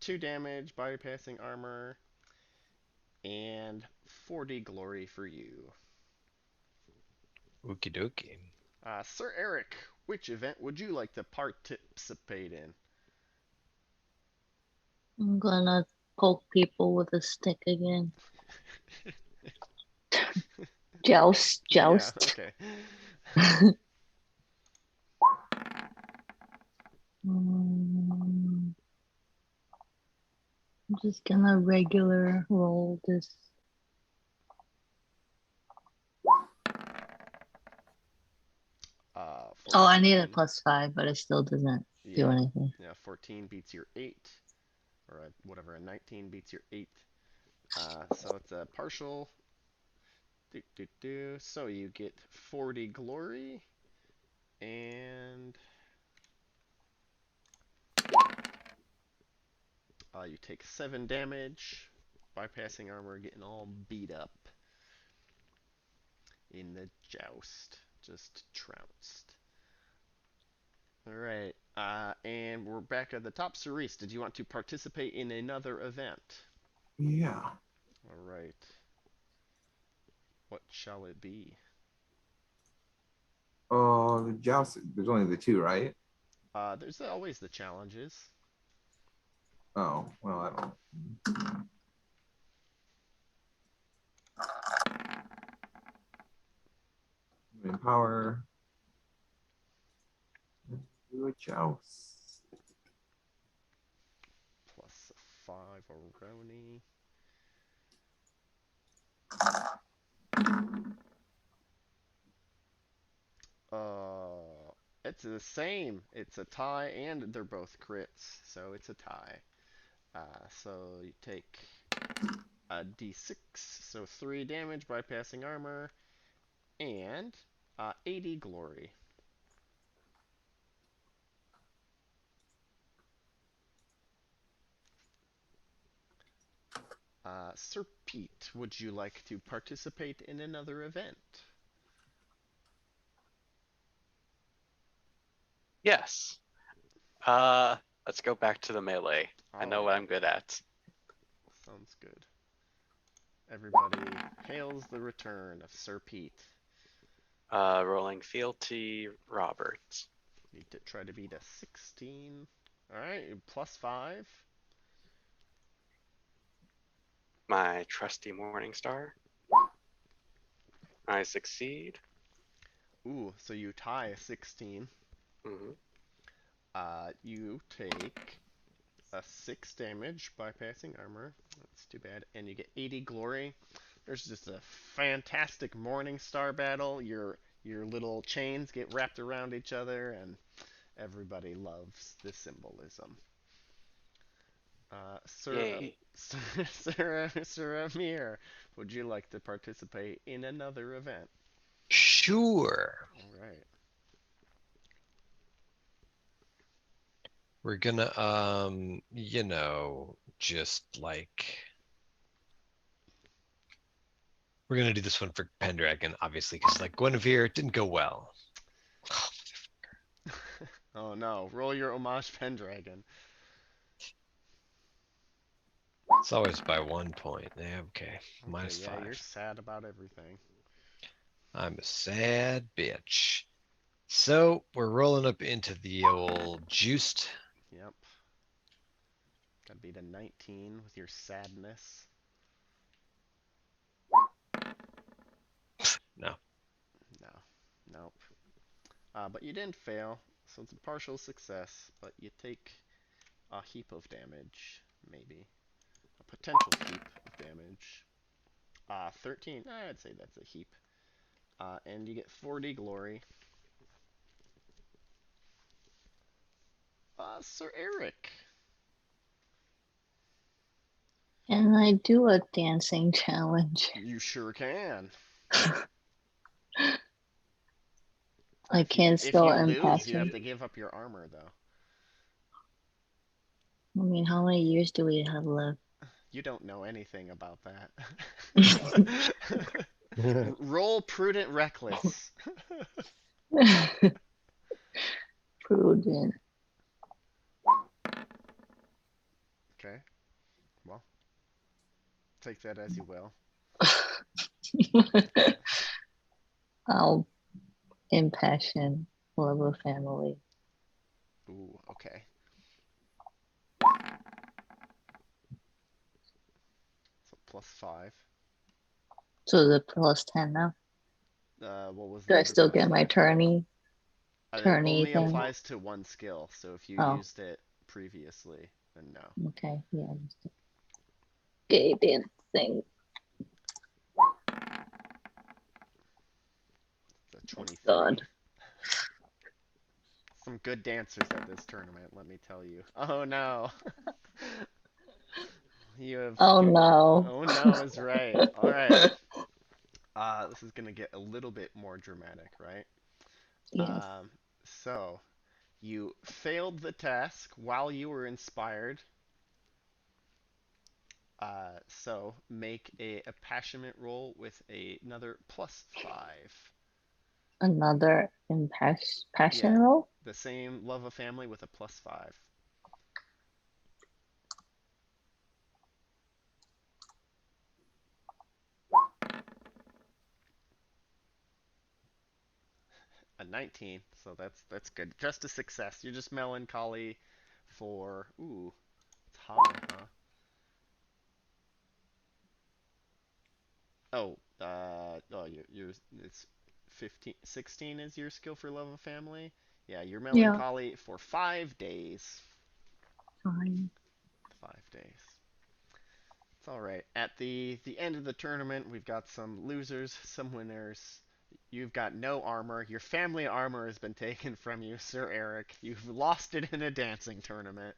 2 damage, bypassing armor, and 40 glory for you. Okie dokie. Sir Eric, which event would you like to participate in? I'm gonna poke people with a stick again. Joust, Yeah, joust. okay. I'm just gonna regular roll this. Oh, I need a 14. +5, but it still doesn't do Yeah, anything. yeah. 14 beats your 8, or whatever. A 19 beats your 8. So it's a partial. So you get 40 glory, and you take 7 damage, bypassing armor, getting all beat up in the joust. Just trounced. Alright, and we're back at the top. Cerise, did you want to participate in another event? Yeah. Alright, what shall it be? Oh, the joust. There's only the two, right? There's always the challenges. Oh, well, I don't. In power. Let's do a joust. Plus 5 Aroni. Uh, it's the same. It's a tie, and they're both crits, so it's a tie. So you take a d6, so 3 damage, bypassing armor, and 80 glory. Sir Pete, would you like to participate in another event? Yes. Let's go back to the melee. I know what Alright, I'm good at. sounds good. Everybody hails the return of Sir Pete. Rolling fealty, Robert. Need to try to beat a 16. Alright, plus 5. My trusty Morning Star. I succeed. Ooh, so you tie a 16. Hmm. You take a 6 damage, bypassing armor. That's too bad. And you get 80 glory. There's just a fantastic Morning Star battle. Your little chains get wrapped around each other, and everybody loves the symbolism. Yay. Sir Amir, would you like to participate in another event? Sure. All right. We're gonna, just like we're gonna do this one for Pendragon, obviously, because like Guinevere didn't go well. Oh no, roll your homage Pendragon. It's always by 1 point. Yeah, okay. Okay, Minus yeah, you're 5. sad about everything. I'm a sad bitch. So we're rolling up into the old juiced. Yep. Gotta beat a 19 with your sadness. No. No, nope. But you didn't fail, so it's a partial success, but you take a heap of damage, maybe. A potential heap of damage. 13, I'd say that's a heap. And you get 40 glory. Sir Eric. And I do a dancing challenge. You sure can. I can't If spell you lose, you have impassion. to give up your armor, though. I mean, how many years do we have left? You don't know anything about that. Roll prudent reckless. Prudent. Okay, well, take that as you will. I'll impassion love of family. Ooh, okay. So +5. So the plus 10 now. What was Do the I other still get my +5? It tourney only thing? applies to one skill, so if you Oh, used it previously, then no. okay. Yeah. Gay dance thing. The 23. God. Some good dancers at this tournament, let me tell you. Oh no. You have Oh you no. Oh no is right. All right. This is gonna get a little bit more dramatic, right? Yes. So you failed the task while you were inspired. So make a passionate roll with another +5. Another passion Yeah, roll? the same love of family with a +5. A 19, so that's good. Just a success. You're just melancholy for ooh, it's high, huh? Oh, you're it's 15, 16 is your skill for love of family. Yeah, you're Yeah. melancholy for 5 days. Fine. 5 days. It's all right. At the end of the tournament, we've got some losers, some winners. You've got no armor. Your family armor has been taken from you, Sir Eric. You've lost it in a dancing tournament.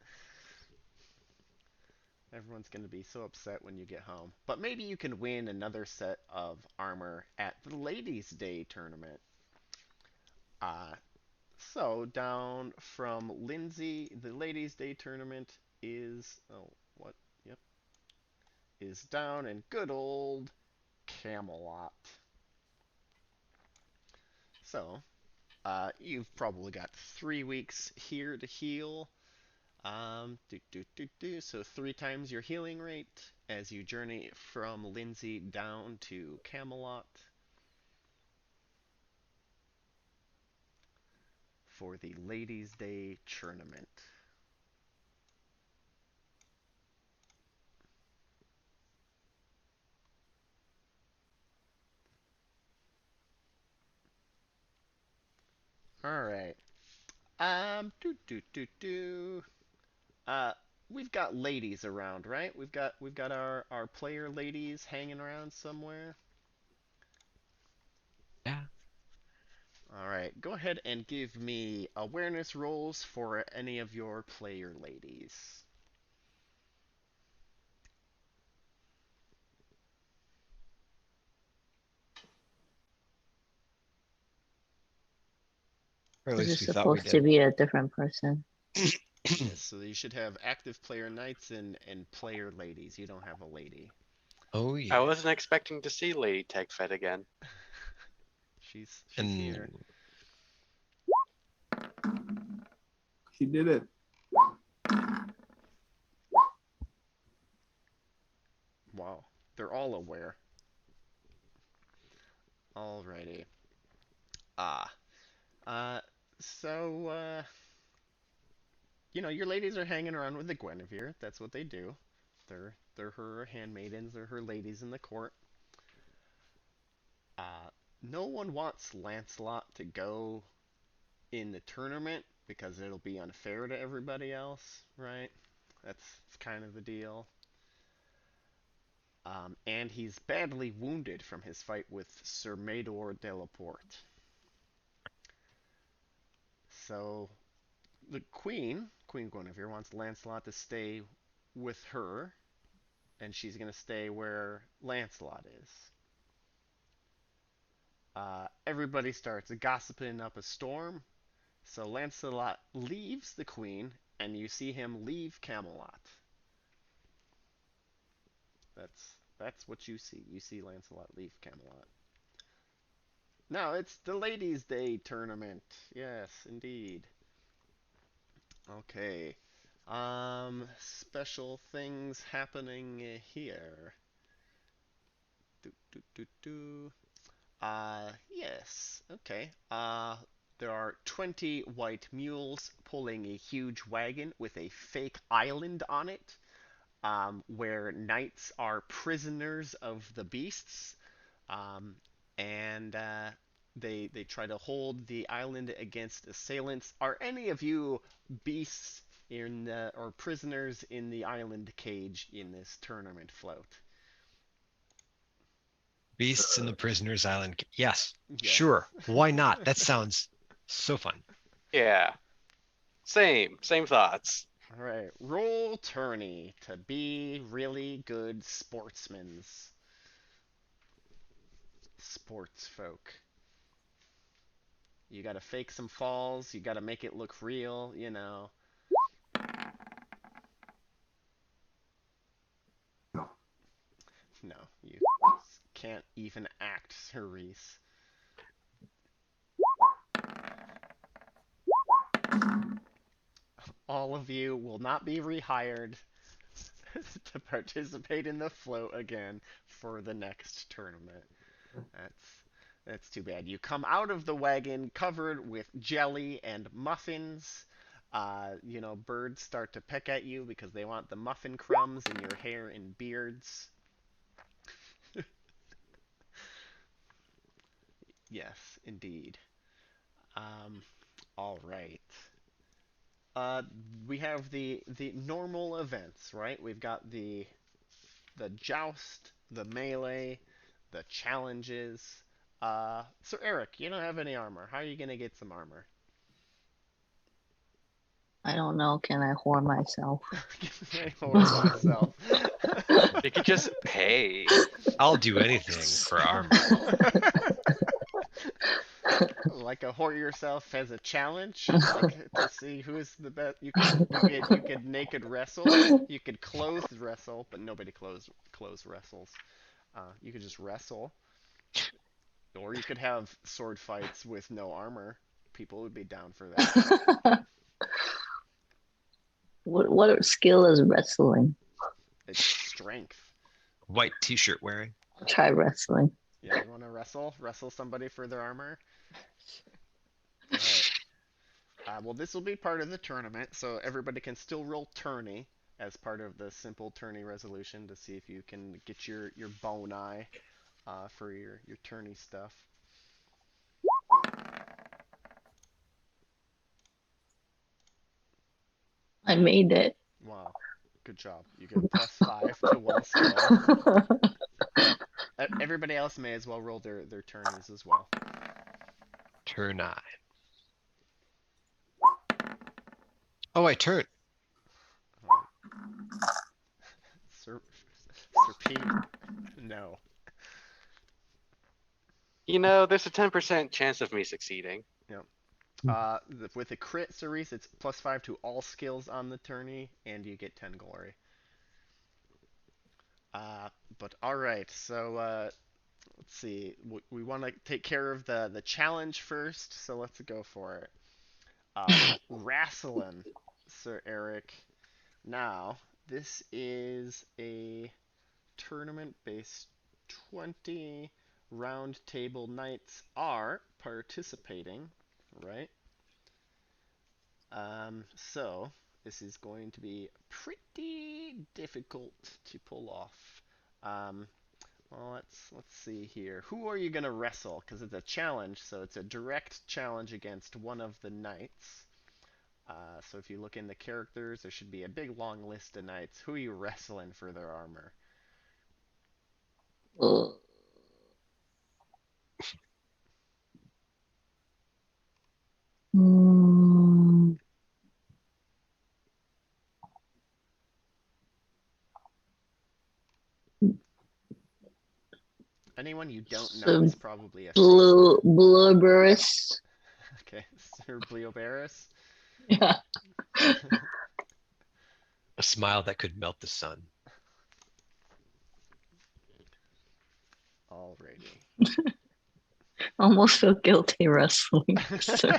Everyone's going to be so upset when you get home. But maybe you can win another set of armor at the Ladies' Day tournament. Uh, so down from Lindsay, the Ladies' Day tournament is what? Yep, is down in good old Camelot. So you've probably got 3 weeks here to heal. So 3 times your healing rate as you journey from Lindsay down to Camelot for the Ladies' Day tournament. All right. Um, do do do do. Uh, we've got ladies around, right? We've got our player ladies hanging around somewhere. Yeah. All right. Go ahead and give me awareness rolls for any of your player ladies. Or at This least is we thought we supposed to did. be a different person. Yes, so you should have active player knights and player ladies. You don't have a lady. Oh I yeah. wasn't expecting to see Lady Techfed again. She's here. And She did it. Wow. They're all aware. Alrighty. Ah. Uh so your ladies are hanging around with the Guinevere. That's what they do. They're her handmaidens, they're her ladies in the court. No one wants Lancelot to go in the tournament because it'll be unfair to everybody else, right? That's kind of the deal. And he's badly wounded from his fight with Sir Mador de la Porte. So the Queen Guinevere, wants Lancelot to stay with her, and she's going to stay where Lancelot is. Everybody starts gossiping up a storm, so Lancelot leaves the Queen and you see him leave Camelot. That's what you see. You see Lancelot leave Camelot. No, it's the Ladies' Day tournament. Yes, indeed. Okay. Special things happening here. Do do do do. Yes. Okay. There are 20 white mules pulling a huge wagon with a fake island on it, where knights are prisoners of the beasts, um, and they try to hold the island against assailants. Are any of you beasts or prisoners in the island cage in this tournament float? Beasts in the Prisoner's Island. Yes, Yes. sure. Why not? That sounds so fun. Yeah. Same thoughts. All right. Roll tourney to be really good sportsmen. Sports folk. You gotta fake some falls. You gotta make it look real. No. No, you can't even act, Cerise. All of you will not be rehired to participate in the float again for the next tournament. That's too bad. You come out of the wagon covered with jelly and muffins. Birds start to peck at you because they want the muffin crumbs in your hair and beards. Yes, indeed. All right. Uh, we have the normal events, right? We've got the joust, the melee, the challenges. So Eric, you don't have any armor. How are you gonna get some armor? I don't know. Can I whore myself? I horse myself. You could just pay. I'll do anything for armor. Like a whore yourself as a challenge, like to see who is the best. You could naked wrestle. You could clothed wrestle, but nobody clothes wrestles. You could just wrestle, or you could have sword fights with no armor. People would be down for that. What skill is wrestling? It's strength. White t-shirt wearing. Try wrestling. Yeah, you want to wrestle? Wrestle somebody for their armor? Alright. Well, this will be part of the tournament, so everybody can still roll tourney as part of the simple tourney resolution to see if you can get your bone eye for your tourney stuff. I made it. Wow. Good job. You get +5 to one skill. Everybody else may as well roll their tourneys as well. Turn 9. Oh, I turned. Sir Pete? No. There's a 10% chance of me succeeding. With a crit, Cerise, it's +5 to all skills on the tourney, and you get 10 glory. But alright, so let's see. We want to take care of the challenge first, so let's go for it. Wrestling, Sir Eric. Now, this is a tournament-based 20 round table knights are participating, right? So this is going to be pretty difficult to pull off. Well, let's see here. Who are you gonna wrestle? Because it's a challenge, so it's a direct challenge against one of the knights. So if you look in the characters, there should be a big long list of knights. Who are you wrestling for their armor? Ugh. Mm, Anyone you don't know So is probably a Blueberries. Okay, Sir Bleobarus. Yeah. A smile that could melt the sun. Alrighty. Almost feel guilty wrestling. So,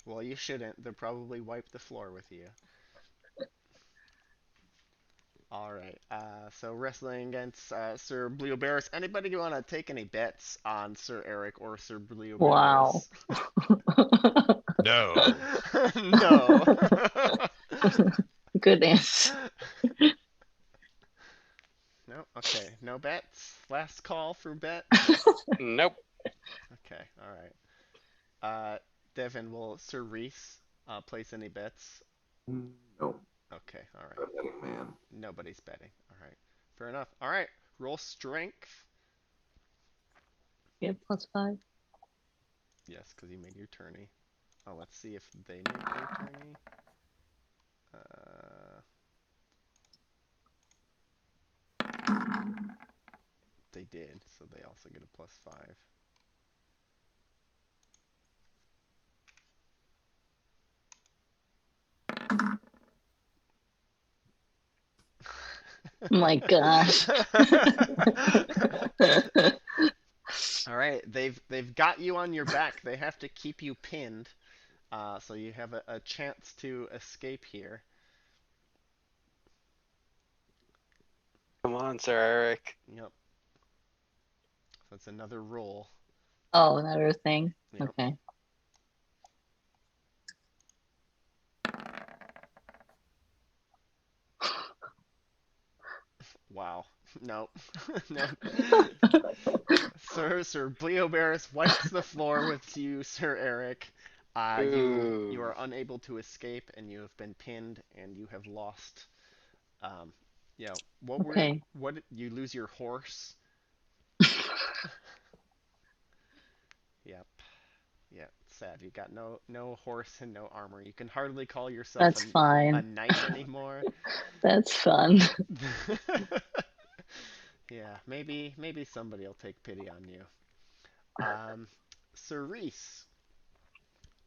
Well, you shouldn't. They'll probably wipe the floor with you. All right. So wrestling against Sir Bleoberis. Anybody want to take any bets on Sir Eric or Sir wow. Bleoberis? No. No. Good answer. No. Okay. No bets. Last call for bet. Nope. Okay. All right. Uh, Devin, will Sir Reese place any bets? No, Okay. All right. pathetic man. Nobody's betting. All right. Fair enough. All right. Roll strength. You have +5. Yes, because you made your tourney. Oh, let's see if they made their tourney. They did, so they also get a +5. My gosh. All right, they've got you on your back. They have to keep you pinned, so you have a chance to escape here. Come on, Sir Eric. Yep. So it's another roll. Oh, another thing. Yep. Okay. Wow. No. No. Sir Bleoberis wipes the floor with you, Sir Eric. You Ooh. are unable to escape, and you have been pinned, and you have lost. Um, yeah. Okay. What you lose your horse? Yep. Yeah. Sad. You got no horse and no armor. You can hardly call yourself That's a fine. knight anymore. That's fun. Yeah. Maybe somebody will take pity on you. Sir Reese,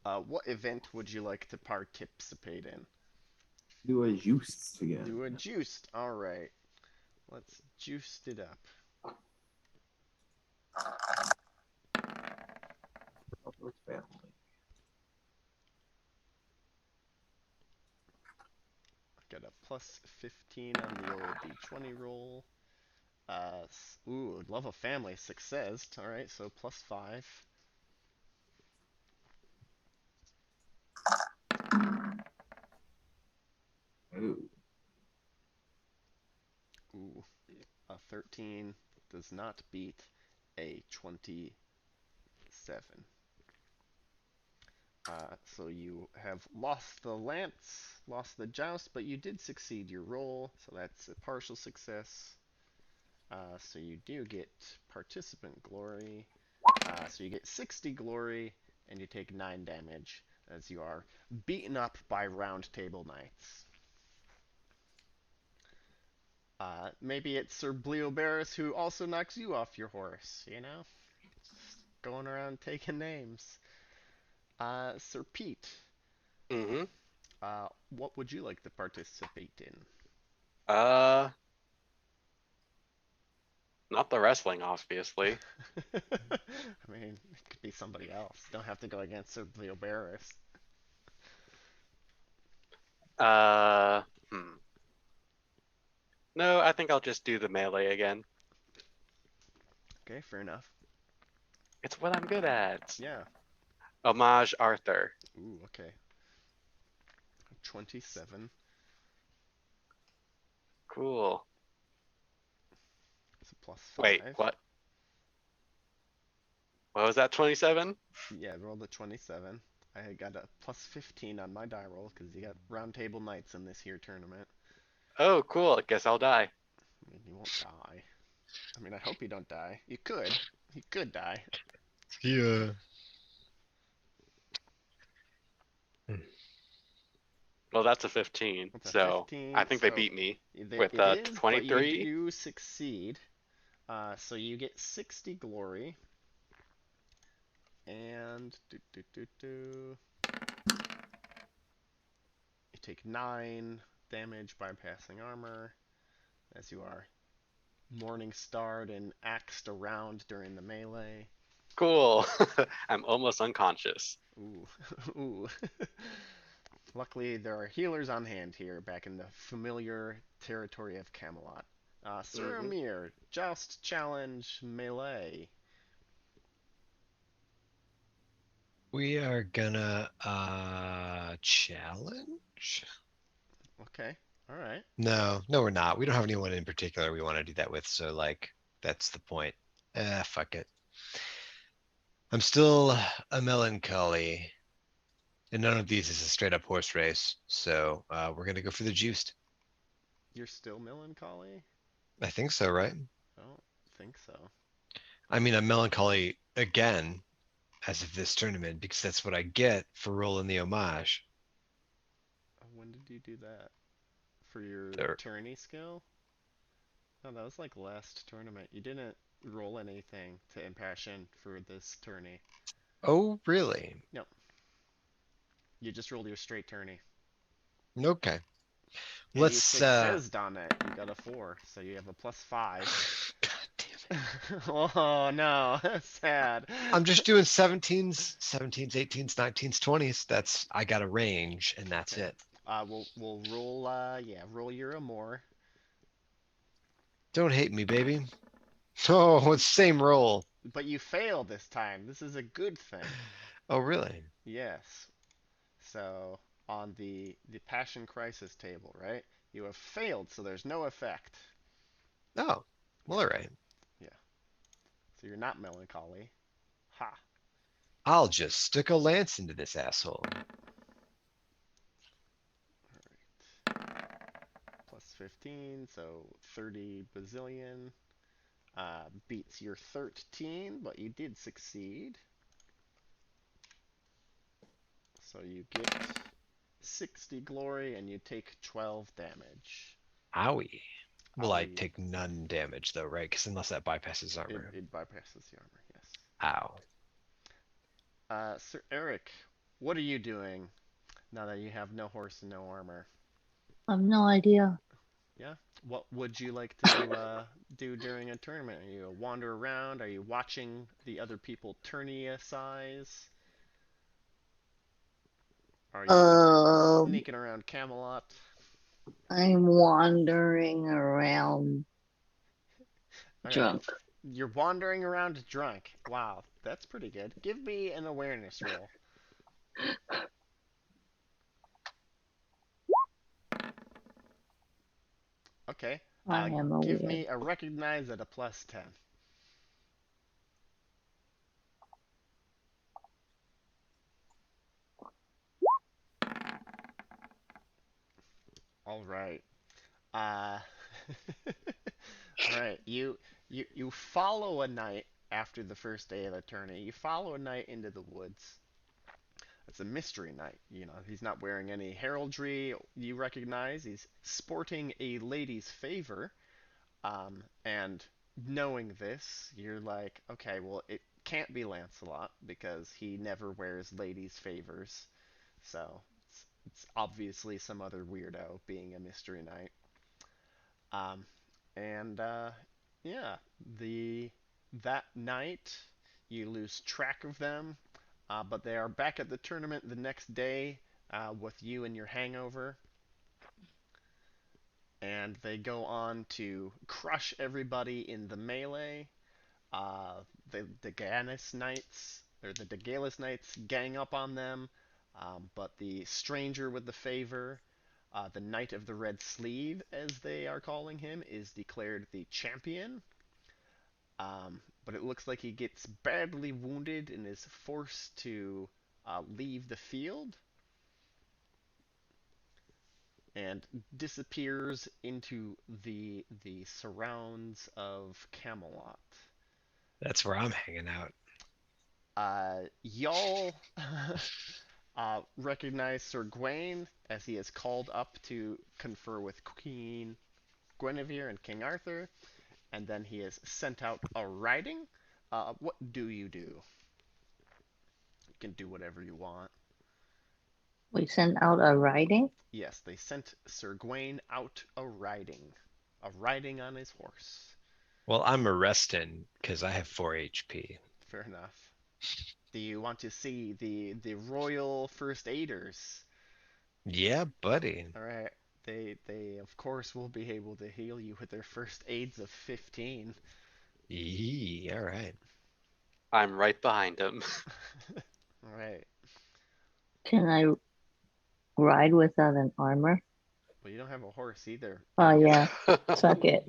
what event would you like to participate in? Do a juice Do a again. juiced. All right. Let's juice it up. With family. Got a +15 on the old D20 roll. Love of family success. All right, so +5. Ooh. Ooh, a 13 does not beat a 27. So you have lost the lance, lost the joust, but you did succeed your roll, so that's a partial success. So you do get participant glory. So you get 60 glory, and you take 9 damage as you are beaten up by Round Table Knights. Maybe it's Sir Bleoberis who also knocks you off your horse, you know? Just going around taking names. Sir Pete, Mm-hmm. what would you like to participate in? Uh, not the wrestling, obviously. I mean, it could be somebody else. Don't have to go against Sir Bleoberis. Uh, hmm. No, I think I'll just do the melee again. Okay, fair enough. It's what I'm good at. Yeah. Homage Arthur. Ooh, okay. 27. Cool. It's a plus Wait, 5. what? What was that, 27? Yeah, rolled a 27. I got a plus 15 on my die roll because you got round table knights in this here tournament. Oh, cool. I guess I'll die. I mean, you won't die. I mean, I hope you don't die. You could. You could die. Yeah. Well, that's a 15, It's a so I 15, think they so beat me it with is, but you 23. do succeed. So you get 60 glory. And take 9 damage bypassing armor as you are morning starred and axed around during the melee. Cool. I'm almost unconscious. Ooh, ooh. Luckily, there are healers on hand here, back in the familiar territory of Camelot. Sir Hmm. Amir, Joust Challenge Melee. We are gonna challenge? Okay, alright. No, no, we're not. We don't have anyone in particular we want to do that with, so like that's the point. Fuck it. I'm still a melancholy, and none of these is a straight up horse race, so we're gonna go for the juiced. You're still melancholy? I think so, right? I don't think so. I mean, I'm melancholy again as of this tournament because that's what I get for rolling the homage. When did you do that? For your There. tourney skill? No, that was like last tournament. You didn't roll anything to impassion for this tourney. Oh, really? No, you just rolled your straight tourney. Okay. And you Let's successed on it. You got a 4, so you have a +5. God damn it. Oh no, sad. I'm just doing 17s, 17s, 18s, 19s, 20s. That's I got a range and that's Okay. it. We'll roll yeah, roll your Amor. Don't hate me, baby. Oh, it's same roll. But you failed this time. This is a good thing. Oh, really? Yes. So on the Passion Crisis table, right? You have failed, so there's no effect. Oh, well, Yeah, all right. yeah. So you're not melancholy. Ha. I'll just stick a lance into this asshole. +15, so 30 bazillion. Beats your 13, but you did succeed. So you get 60 glory and you take 12 damage. Owie. Will I Owie. take none damage though, right? Because unless that bypasses It, armor. it bypasses the armor, yes. Ow. Sir Eric, what are you doing now that you have no horse and no armor? I have no idea. Yeah? What would you like to do during a tournament? Are you wander around? Are you watching the other people tourney size? Are you Um, sneaking around Camelot? I'm wandering around Okay, drunk. you're wandering around drunk. Wow, that's pretty good. Give me an awareness roll. Okay, I am give aware. me a recognize at a +10. All right. Uh, all right. You follow a knight after the first day of the tourney. You follow a knight into the woods. It's a mystery knight. You know, he's not wearing any heraldry you recognize. He's sporting a lady's favor. And knowing this, you're like, okay, well, it can't be Lancelot because he never wears ladies' favors. So it's obviously some other weirdo being a mystery knight. Um, and yeah, the that night you lose track of them, but they are back at the tournament the next day with you and your hangover, and they go on to crush everybody in the melee. The Ganis Knights or the Dagalus Knights gang up on them, but the stranger with the favor, the Knight of the Red Sleeve, as they are calling him, is declared the champion. But it looks like he gets badly wounded and is forced to leave the field and disappears into the surrounds of Camelot. That's where I'm hanging out. Y'all recognize Sir Gawain as he is called up to confer with Queen Guinevere and King Arthur, and then he is sent out a riding. What do? You can do whatever you want. We sent out a writing. Yes, they sent Sir Gawain out a riding on his horse. Well, I'm arresting because I have 4 HP. Fair enough. Do you want to see the royal first aiders? Yeah, buddy. All right. They of course will be able to heal you with their first aids of 15. Yee, all right. I'm right behind him. All right. Can I ride without an armor? Well, you don't have a horse either. Oh yeah, suck it.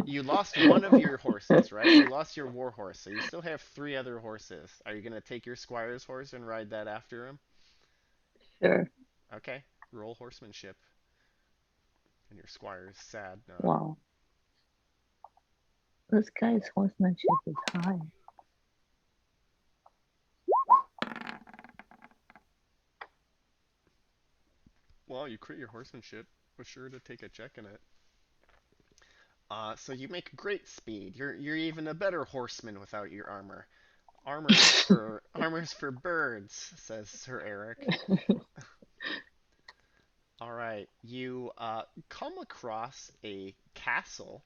You lost one of your horses, right? You lost your war horse, so you still have three other horses. Are you gonna take your squire's horse and ride that after him? Sure. Okay. Roll horsemanship. And your squire's sad. Wow. This guy's horsemanship is high. Well, you crit your horsemanship. Was sure to take a check in it. So you make great speed. You're even a better horseman without your armor. Armor's for birds, says Sir Eric. All right, you come across a castle,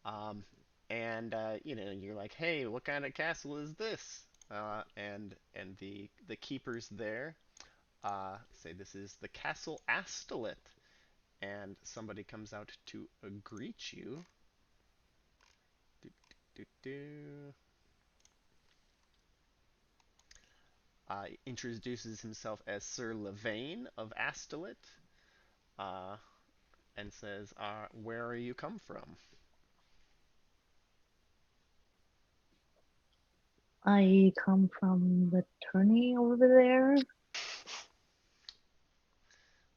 um, and you're like, hey, what kind of castle is this? And the keepers there say this is the Castle Astolet, and somebody comes out to greet you. Do, do, do. Introduces himself as Sir Lavaine of Astolet, uh, and says, "Where are you come from?" I come from the tourney over there.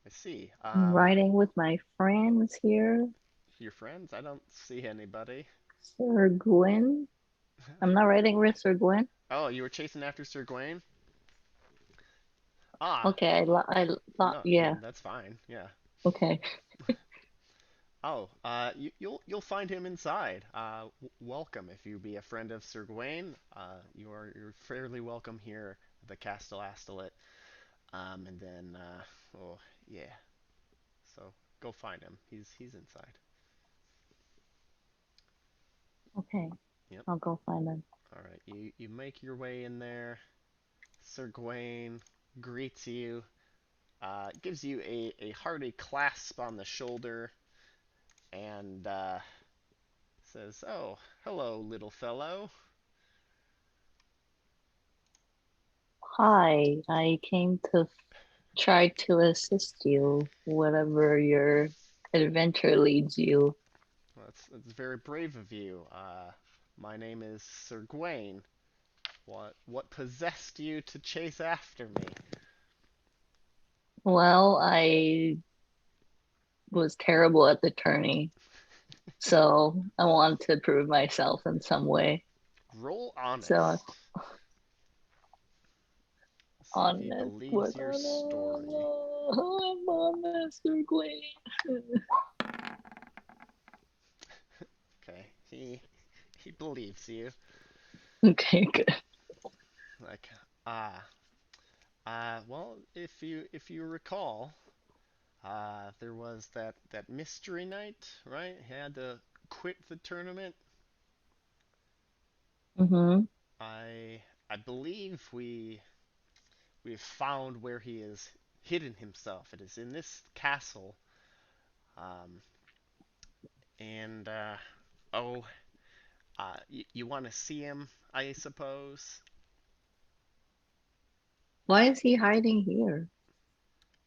I see. I'm riding with my friends here. Your friends? I don't see anybody. Sir Gwyn. I'm not riding with Sir Gwyn. Oh, you were chasing after Sir Gawain? Ah, Okay, I thought, no, yeah. that's fine. Yeah. Okay. Oh, you'll find him inside. Welcome if you be a friend of Sir Gawain. You're fairly welcome here at the Castle Astolet. And then oh yeah, so go find him. He's inside. Okay. Yep. I'll go find them. All right. You make your way in there. Sir Gawain greets you. Gives you a hearty clasp on the shoulder, and says, "Oh, hello, little fellow." Hi, I came to try to assist you, whatever your adventure leads you. Well, that's very brave of you. My name is Sir Gawain. What possessed you to chase after me? Well, I was terrible at the tourney, so I want to prove myself in some way. Roll So honest. See if he honest, believes what your honest? story. I'm honest, Sir Gwyn. Okay, he believes you. Okay, good. Like well, if you recall, there was that mystery night, right? He had to quit the tournament. Mm-hmm. I believe we've found where he has hidden himself. It is in this castle. Um, and oh, you want to see him, I suppose. Why is he hiding here?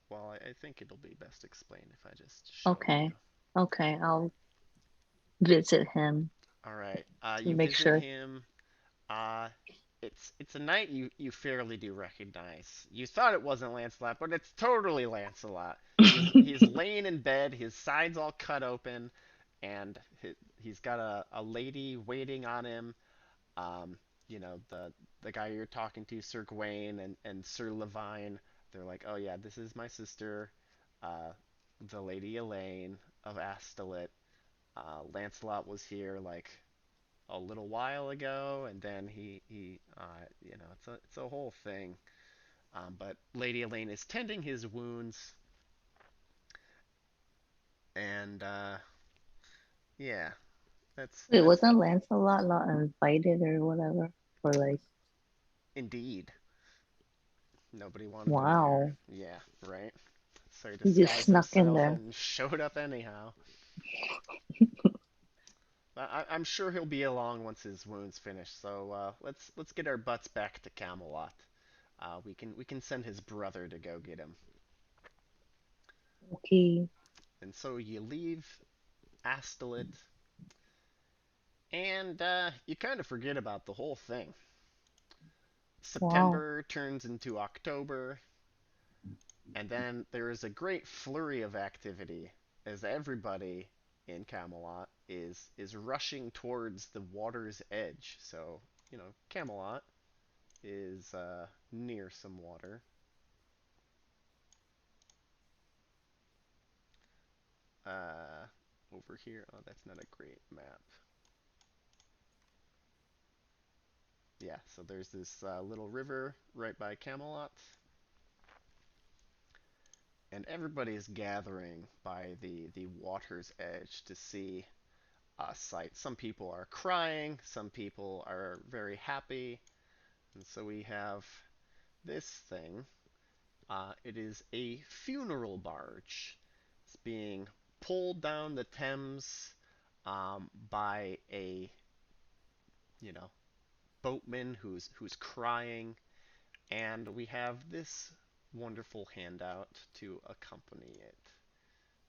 Well, I think it'll be best explained if I just show Okay. you. Okay, I'll visit him All right. to You make visit sure. him. Uh, it's a knight you fairly do recognize. You thought it wasn't Lancelot, but it's totally Lancelot. He's laying in bed, his sides all cut open, and he's got a lady waiting on him. Um, the guy you're talking to, Sir Gawain and Sir Levine. They're like, oh yeah, this is my sister, uh, the Lady Elaine of Astolet. Lancelot was here like a little while ago, and then he it's a whole thing. But Lady Elaine is tending his wounds, and yeah, Wait, that's wasn't Lancelot not invited or whatever? Or like, indeed nobody wanted him there. wow, Yeah, right. So he he just disguised snuck in himself there. and showed up anyhow. I'm sure he'll be along once his wounds finish. So let's get our butts back to Camelot. We can send his brother to go get him. Okay, And so you leave Astolit, and you kind of forget about the whole thing. wow, September turns into October, and then there is a great flurry of activity as everybody in Camelot is rushing towards the water's edge. So, Camelot is near some water. Uh, Over here, oh, that's not a great map. Yeah, so there's this little river right by Camelot, and everybody's gathering by the water's edge to see a sight. Some people are crying, some people are very happy, and so we have this thing. It is a funeral barge. It's being pulled down the Thames by a you know boatman who's crying, and we have this wonderful handout to accompany it.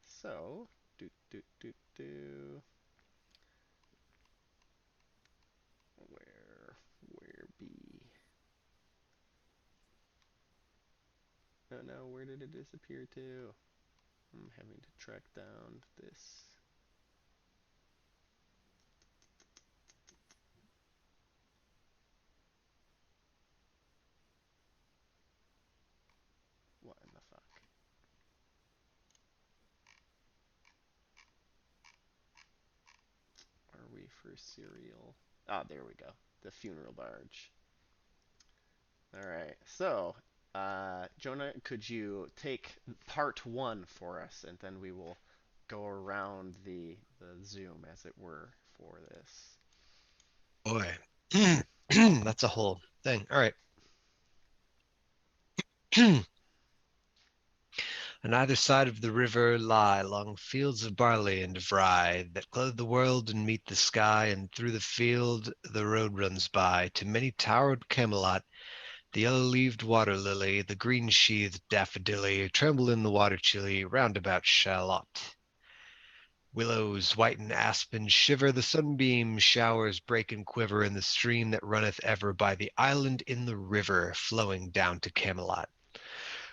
So, do do do do. Where be? Oh no, where did it disappear to? I'm having to track down this. What in the fuck? Are we for cereal? Ah, there we go. The funeral barge. All right. So, Jonah, could you take part one for us, and then we will go around the Zoom, as it were, for this. Boy, that's a whole thing. All right. On either side of the river lie long fields of barley and of rye that clothe the world and meet the sky, and through the field the road runs by to many towered Camelot. The yellow-leaved water lily, the green-sheathed daffodilly, tremble in the water chilly round about Shalott. Willows, white and aspen, shiver, the sunbeam showers break and quiver in the stream that runneth ever by the island in the river, flowing down to Camelot.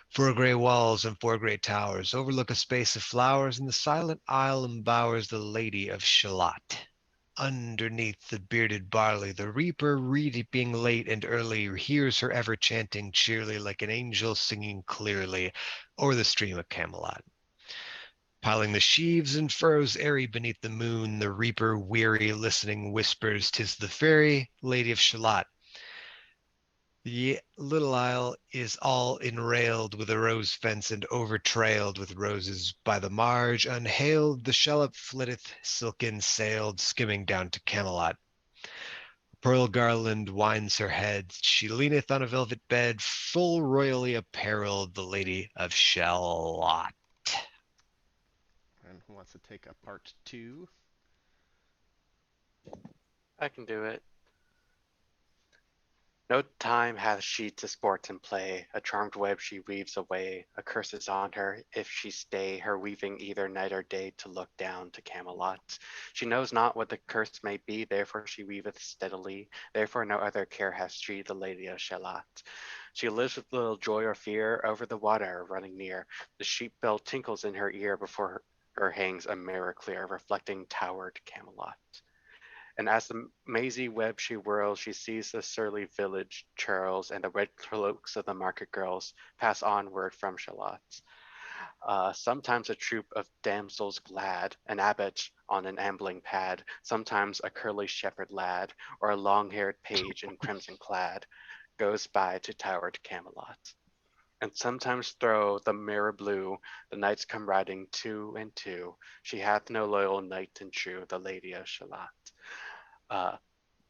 Four grey walls and four grey towers overlook a space of flowers, and the silent isle embowers the Lady of Shalott. Underneath the bearded barley, the reaper, reaping late and early, hears her ever chanting cheerly, like an angel singing clearly o'er the stream of Camelot. Piling the sheaves and furrows airy beneath the moon, the reaper, weary, listening, whispers, "'Tis the fairy Lady of Shalott." The little isle is all enrailed with a rose fence and overtrailed with roses. By the marge, unhailed, the shallop flitteth, silken sailed, skimming down to Camelot. Pearl garland winds her head, she leaneth on a velvet bed, full royally apparelled, the Lady of Shalott. And who wants to take a part two? I can do it. No time hath she to sport and play, a charmed web she weaves away, a curse is on her, if she stay her weaving either night or day to look down to Camelot. She knows not what the curse may be, therefore she weaveth steadily, therefore no other care hath she, the Lady of Shalott. She lives with little joy or fear, over the water running near, the sheep bell tinkles in her ear, before her hangs a mirror clear, reflecting towered Camelot. And as the mazy web she whirls, she sees the surly village churls, and the red cloaks of the market girls pass onward from Shalott. Sometimes a troop of damsels glad, an abbot on an ambling pad, sometimes a curly shepherd lad, or a long-haired page in crimson clad, goes by to towered Camelot. and sometimes through the mirror blue, the knights come riding two and two. She hath no loyal knight and true, the Lady of Shalott. Uh,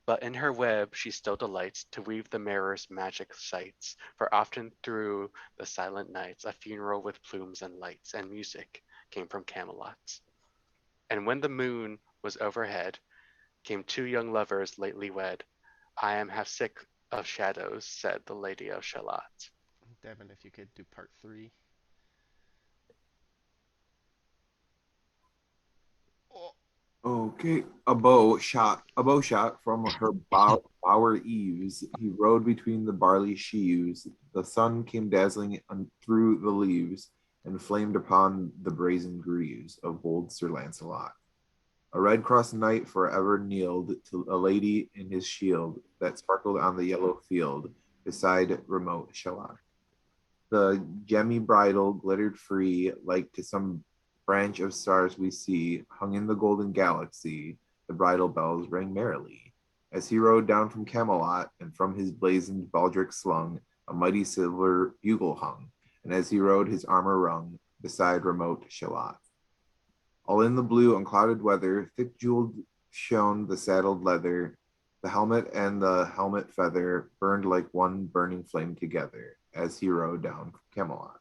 but in her web she still delights to weave the mirror's magic sights, for often through the silent nights a funeral with plumes and lights and music came from Camelot. And when the moon was overhead, came two young lovers lately wed. I am half sick of shadows, said the Lady of Shalott. Devin, if you could do part 3. Oh, Okay, a bow shot from her bower eaves. He rode between the barley sheaves. The sun came dazzling through the leaves, and flamed upon the brazen greaves of bold Sir Lancelot. A red cross knight forever kneeled to a lady in his shield that sparkled on the yellow field beside remote Shalott. The gemmy bridle glittered free, like to some branch of stars we see, hung in the golden galaxy. The bridle bells rang merrily. As he rode down from Camelot, and from his blazoned baldric slung, a mighty silver bugle hung, and as he rode his armor rung, beside remote Shalott. All in the blue unclouded weather, thick jeweled shone the saddled leather. The helmet and the helmet feather burned like one burning flame together, as he rode down from Camelot.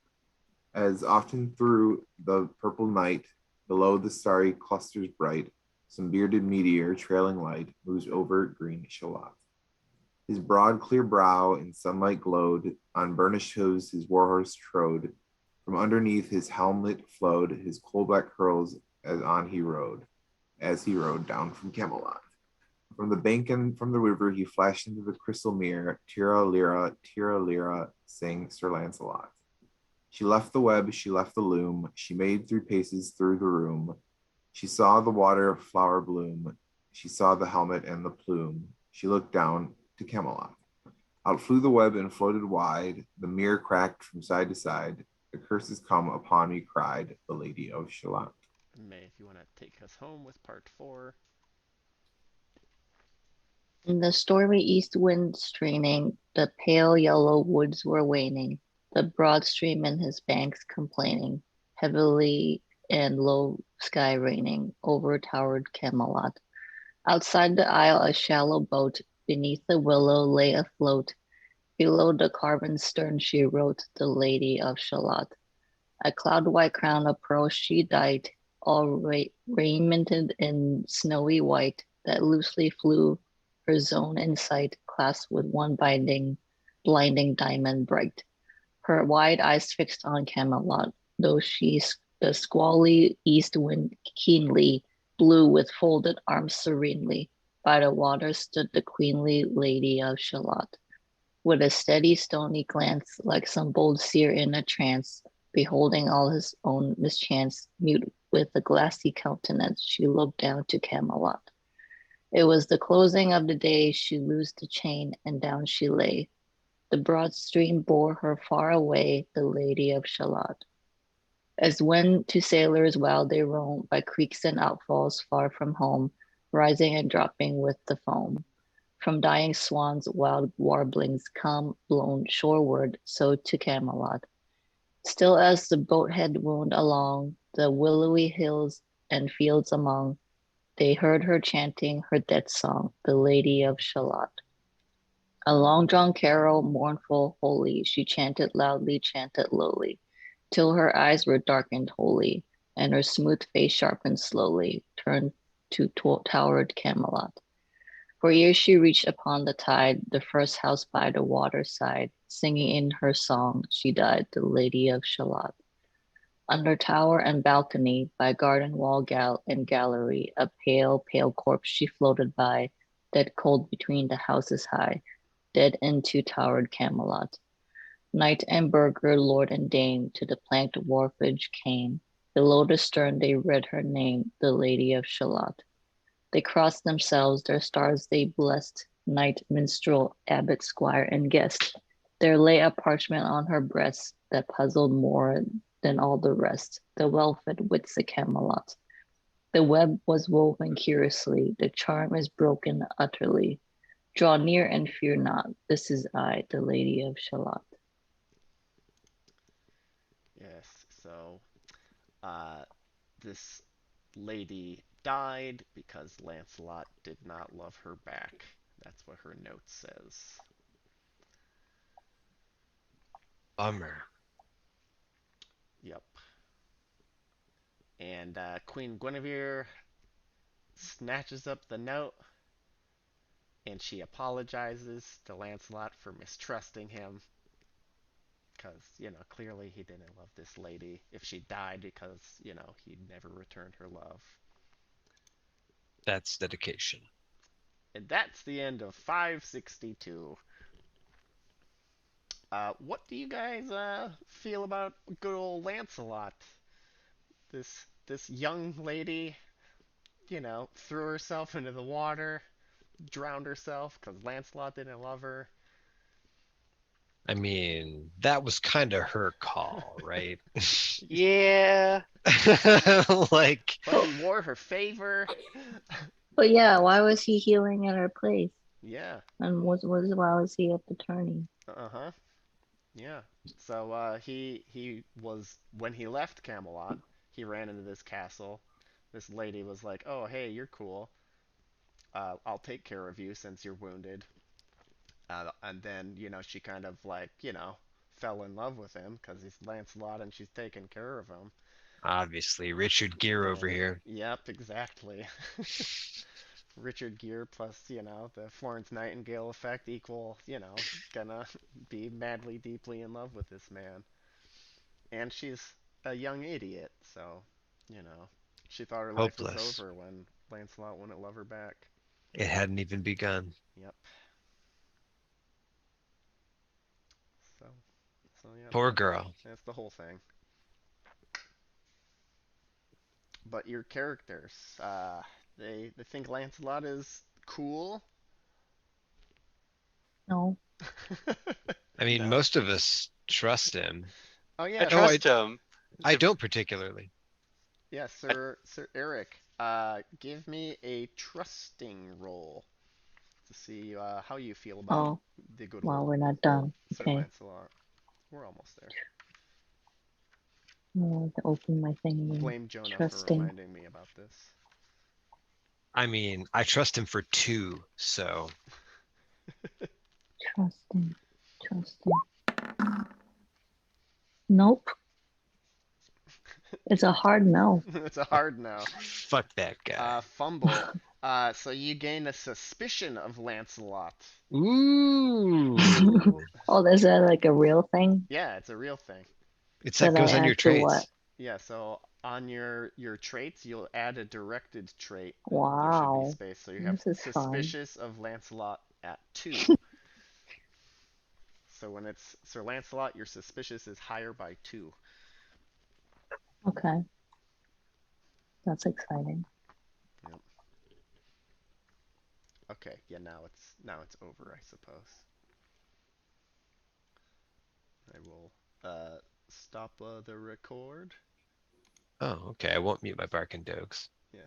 As often through the purple night, below the starry clusters bright, some bearded meteor, trailing light, moves over green Shalott. His broad clear brow in sunlight glowed, on burnished hooves his warhorse trode. From underneath his helmet flowed his coal-black curls as he rode down from Camelot. From the bank and from the river he flashed into the crystal mirror. Tira lira, sang Sir Lancelot. She left the web, she left the loom, she made 3 paces through the room. She saw the water flower bloom, she saw the helmet and the plume. She looked down to Camelot. Out flew the web and floated wide, the mirror cracked from side to side. The curses come upon me, cried the Lady of Shalott. May, if you want to take us home with part 4. In the stormy east wind straining, the pale yellow woods were waning, the broad stream in his banks complaining, heavily and low sky raining over towered Camelot. Outside the isle a shallow boat beneath the willow lay afloat. Below the carven stern she wrote, the Lady of Shalott. A cloud-white crown of pearls she dight, all raimented in snowy white, that loosely flew her zone in sight, clasped with one blinding diamond bright. Her wide eyes fixed on Camelot, though the squally east wind keenly blew with folded arms serenely. By the water stood the queenly Lady of Shalott. With a steady stony glance, like some bold seer in a trance, beholding all his own mischance, mute with a glassy countenance, she looked down to Camelot. It was the closing of the day, she loosed the chain, and down she lay. The broad stream bore her far away, the Lady of Shalott. As when to sailors while they roam by creeks and outfalls far from home, rising and dropping with the foam. From dying swans wild warblings come blown shoreward, so to Camelot. Still as the boat had wound along the willowy hills and fields among, they heard her chanting her death song, the Lady of Shalott. A long drawn carol, mournful, holy, she chanted loudly, chanted lowly, till her eyes were darkened wholly, and her smooth face sharpened slowly, turned to towered Camelot. For ere she reached upon the tide, the first house by the water side, singing in her song, she died, the Lady of Shalott. Under tower and balcony, by garden wall and gallery, a pale, pale corpse she floated by, dead cold between the houses high, dead into towered Camelot. Knight and burgher, lord and dame, to the planked wharfage came. Below the stern they read her name, the Lady of Shalott. They crossed themselves, their stars they blessed, knight, minstrel, abbot, squire, and guest. There lay a parchment on her breast that puzzled more than all the rest, the well-fed wits of Camelot. The web was woven curiously, the charm is broken utterly. Draw near and fear not, this is I, the Lady of Shalott. Yes. So, uh, this lady died because Lancelot did not love her back. That's what her note says. Bummer. Yep. And Queen Guinevere snatches up the note and she apologizes to Lancelot for mistrusting him because, clearly he didn't love this lady if she died because, he never returned her love. That's dedication. And that's the end of 562. What do you guys feel about good old Lancelot? This young lady, threw herself into the water, drowned herself because Lancelot didn't love her. I mean, that was kind of her call, right? Yeah. Like, But he wore her favor. But yeah, why was he healing at her place? Yeah. And why was he at the tourney? Uh-huh. Yeah. So he was when he left Camelot, he ran into this castle. This lady was like, "Oh, hey, you're cool. I'll take care of you since you're wounded." And then, she kind of like, fell in love with him because he's Lancelot and she's taking care of him. obviously, Richard Gere over And here. yep, exactly. Richard Gere plus, the Florence Nightingale effect equal, gonna be madly, deeply in love with this man. And she's a young idiot, so, you know, she thought her life was Hopeless. over when Lancelot wouldn't love her back. It hadn't even begun. Yep. So, so yeah, Poor girl. that's the whole thing. But your characters, they think Lancelot is cool. No. I mean, No. most of us trust him. Oh I yeah, Oh, trust him. I don't particularly. yeah, I, Sir Eric. Give me a trusting roll to see how you feel about Oh, the good well, old we're not done. Sir Okay. Lancelot. We're almost there. I have to open my thing and Blame Jonah for trusting, reminding me about this. I mean, I trust him for 2, so trusting, trusting. Nope. It's a hard no. It's a hard no. fuck that guy. Fumble. So you gain a suspicion of Lancelot. Ooh. Oh, is that like a real thing Yeah, it's a real thing. It's that that I goes on your add to what? traits. Yeah, so on your traits, you'll add a directed trait. There should be Wow, space. So you have this is fun. suspicious of Lancelot at 2. So when it's Sir Lancelot, your suspicious is higher by 2. Okay, that's exciting. Yep. Okay, yeah, now it's over, I suppose. I will stop the record. Oh, okay. I won't mute my barking dogs.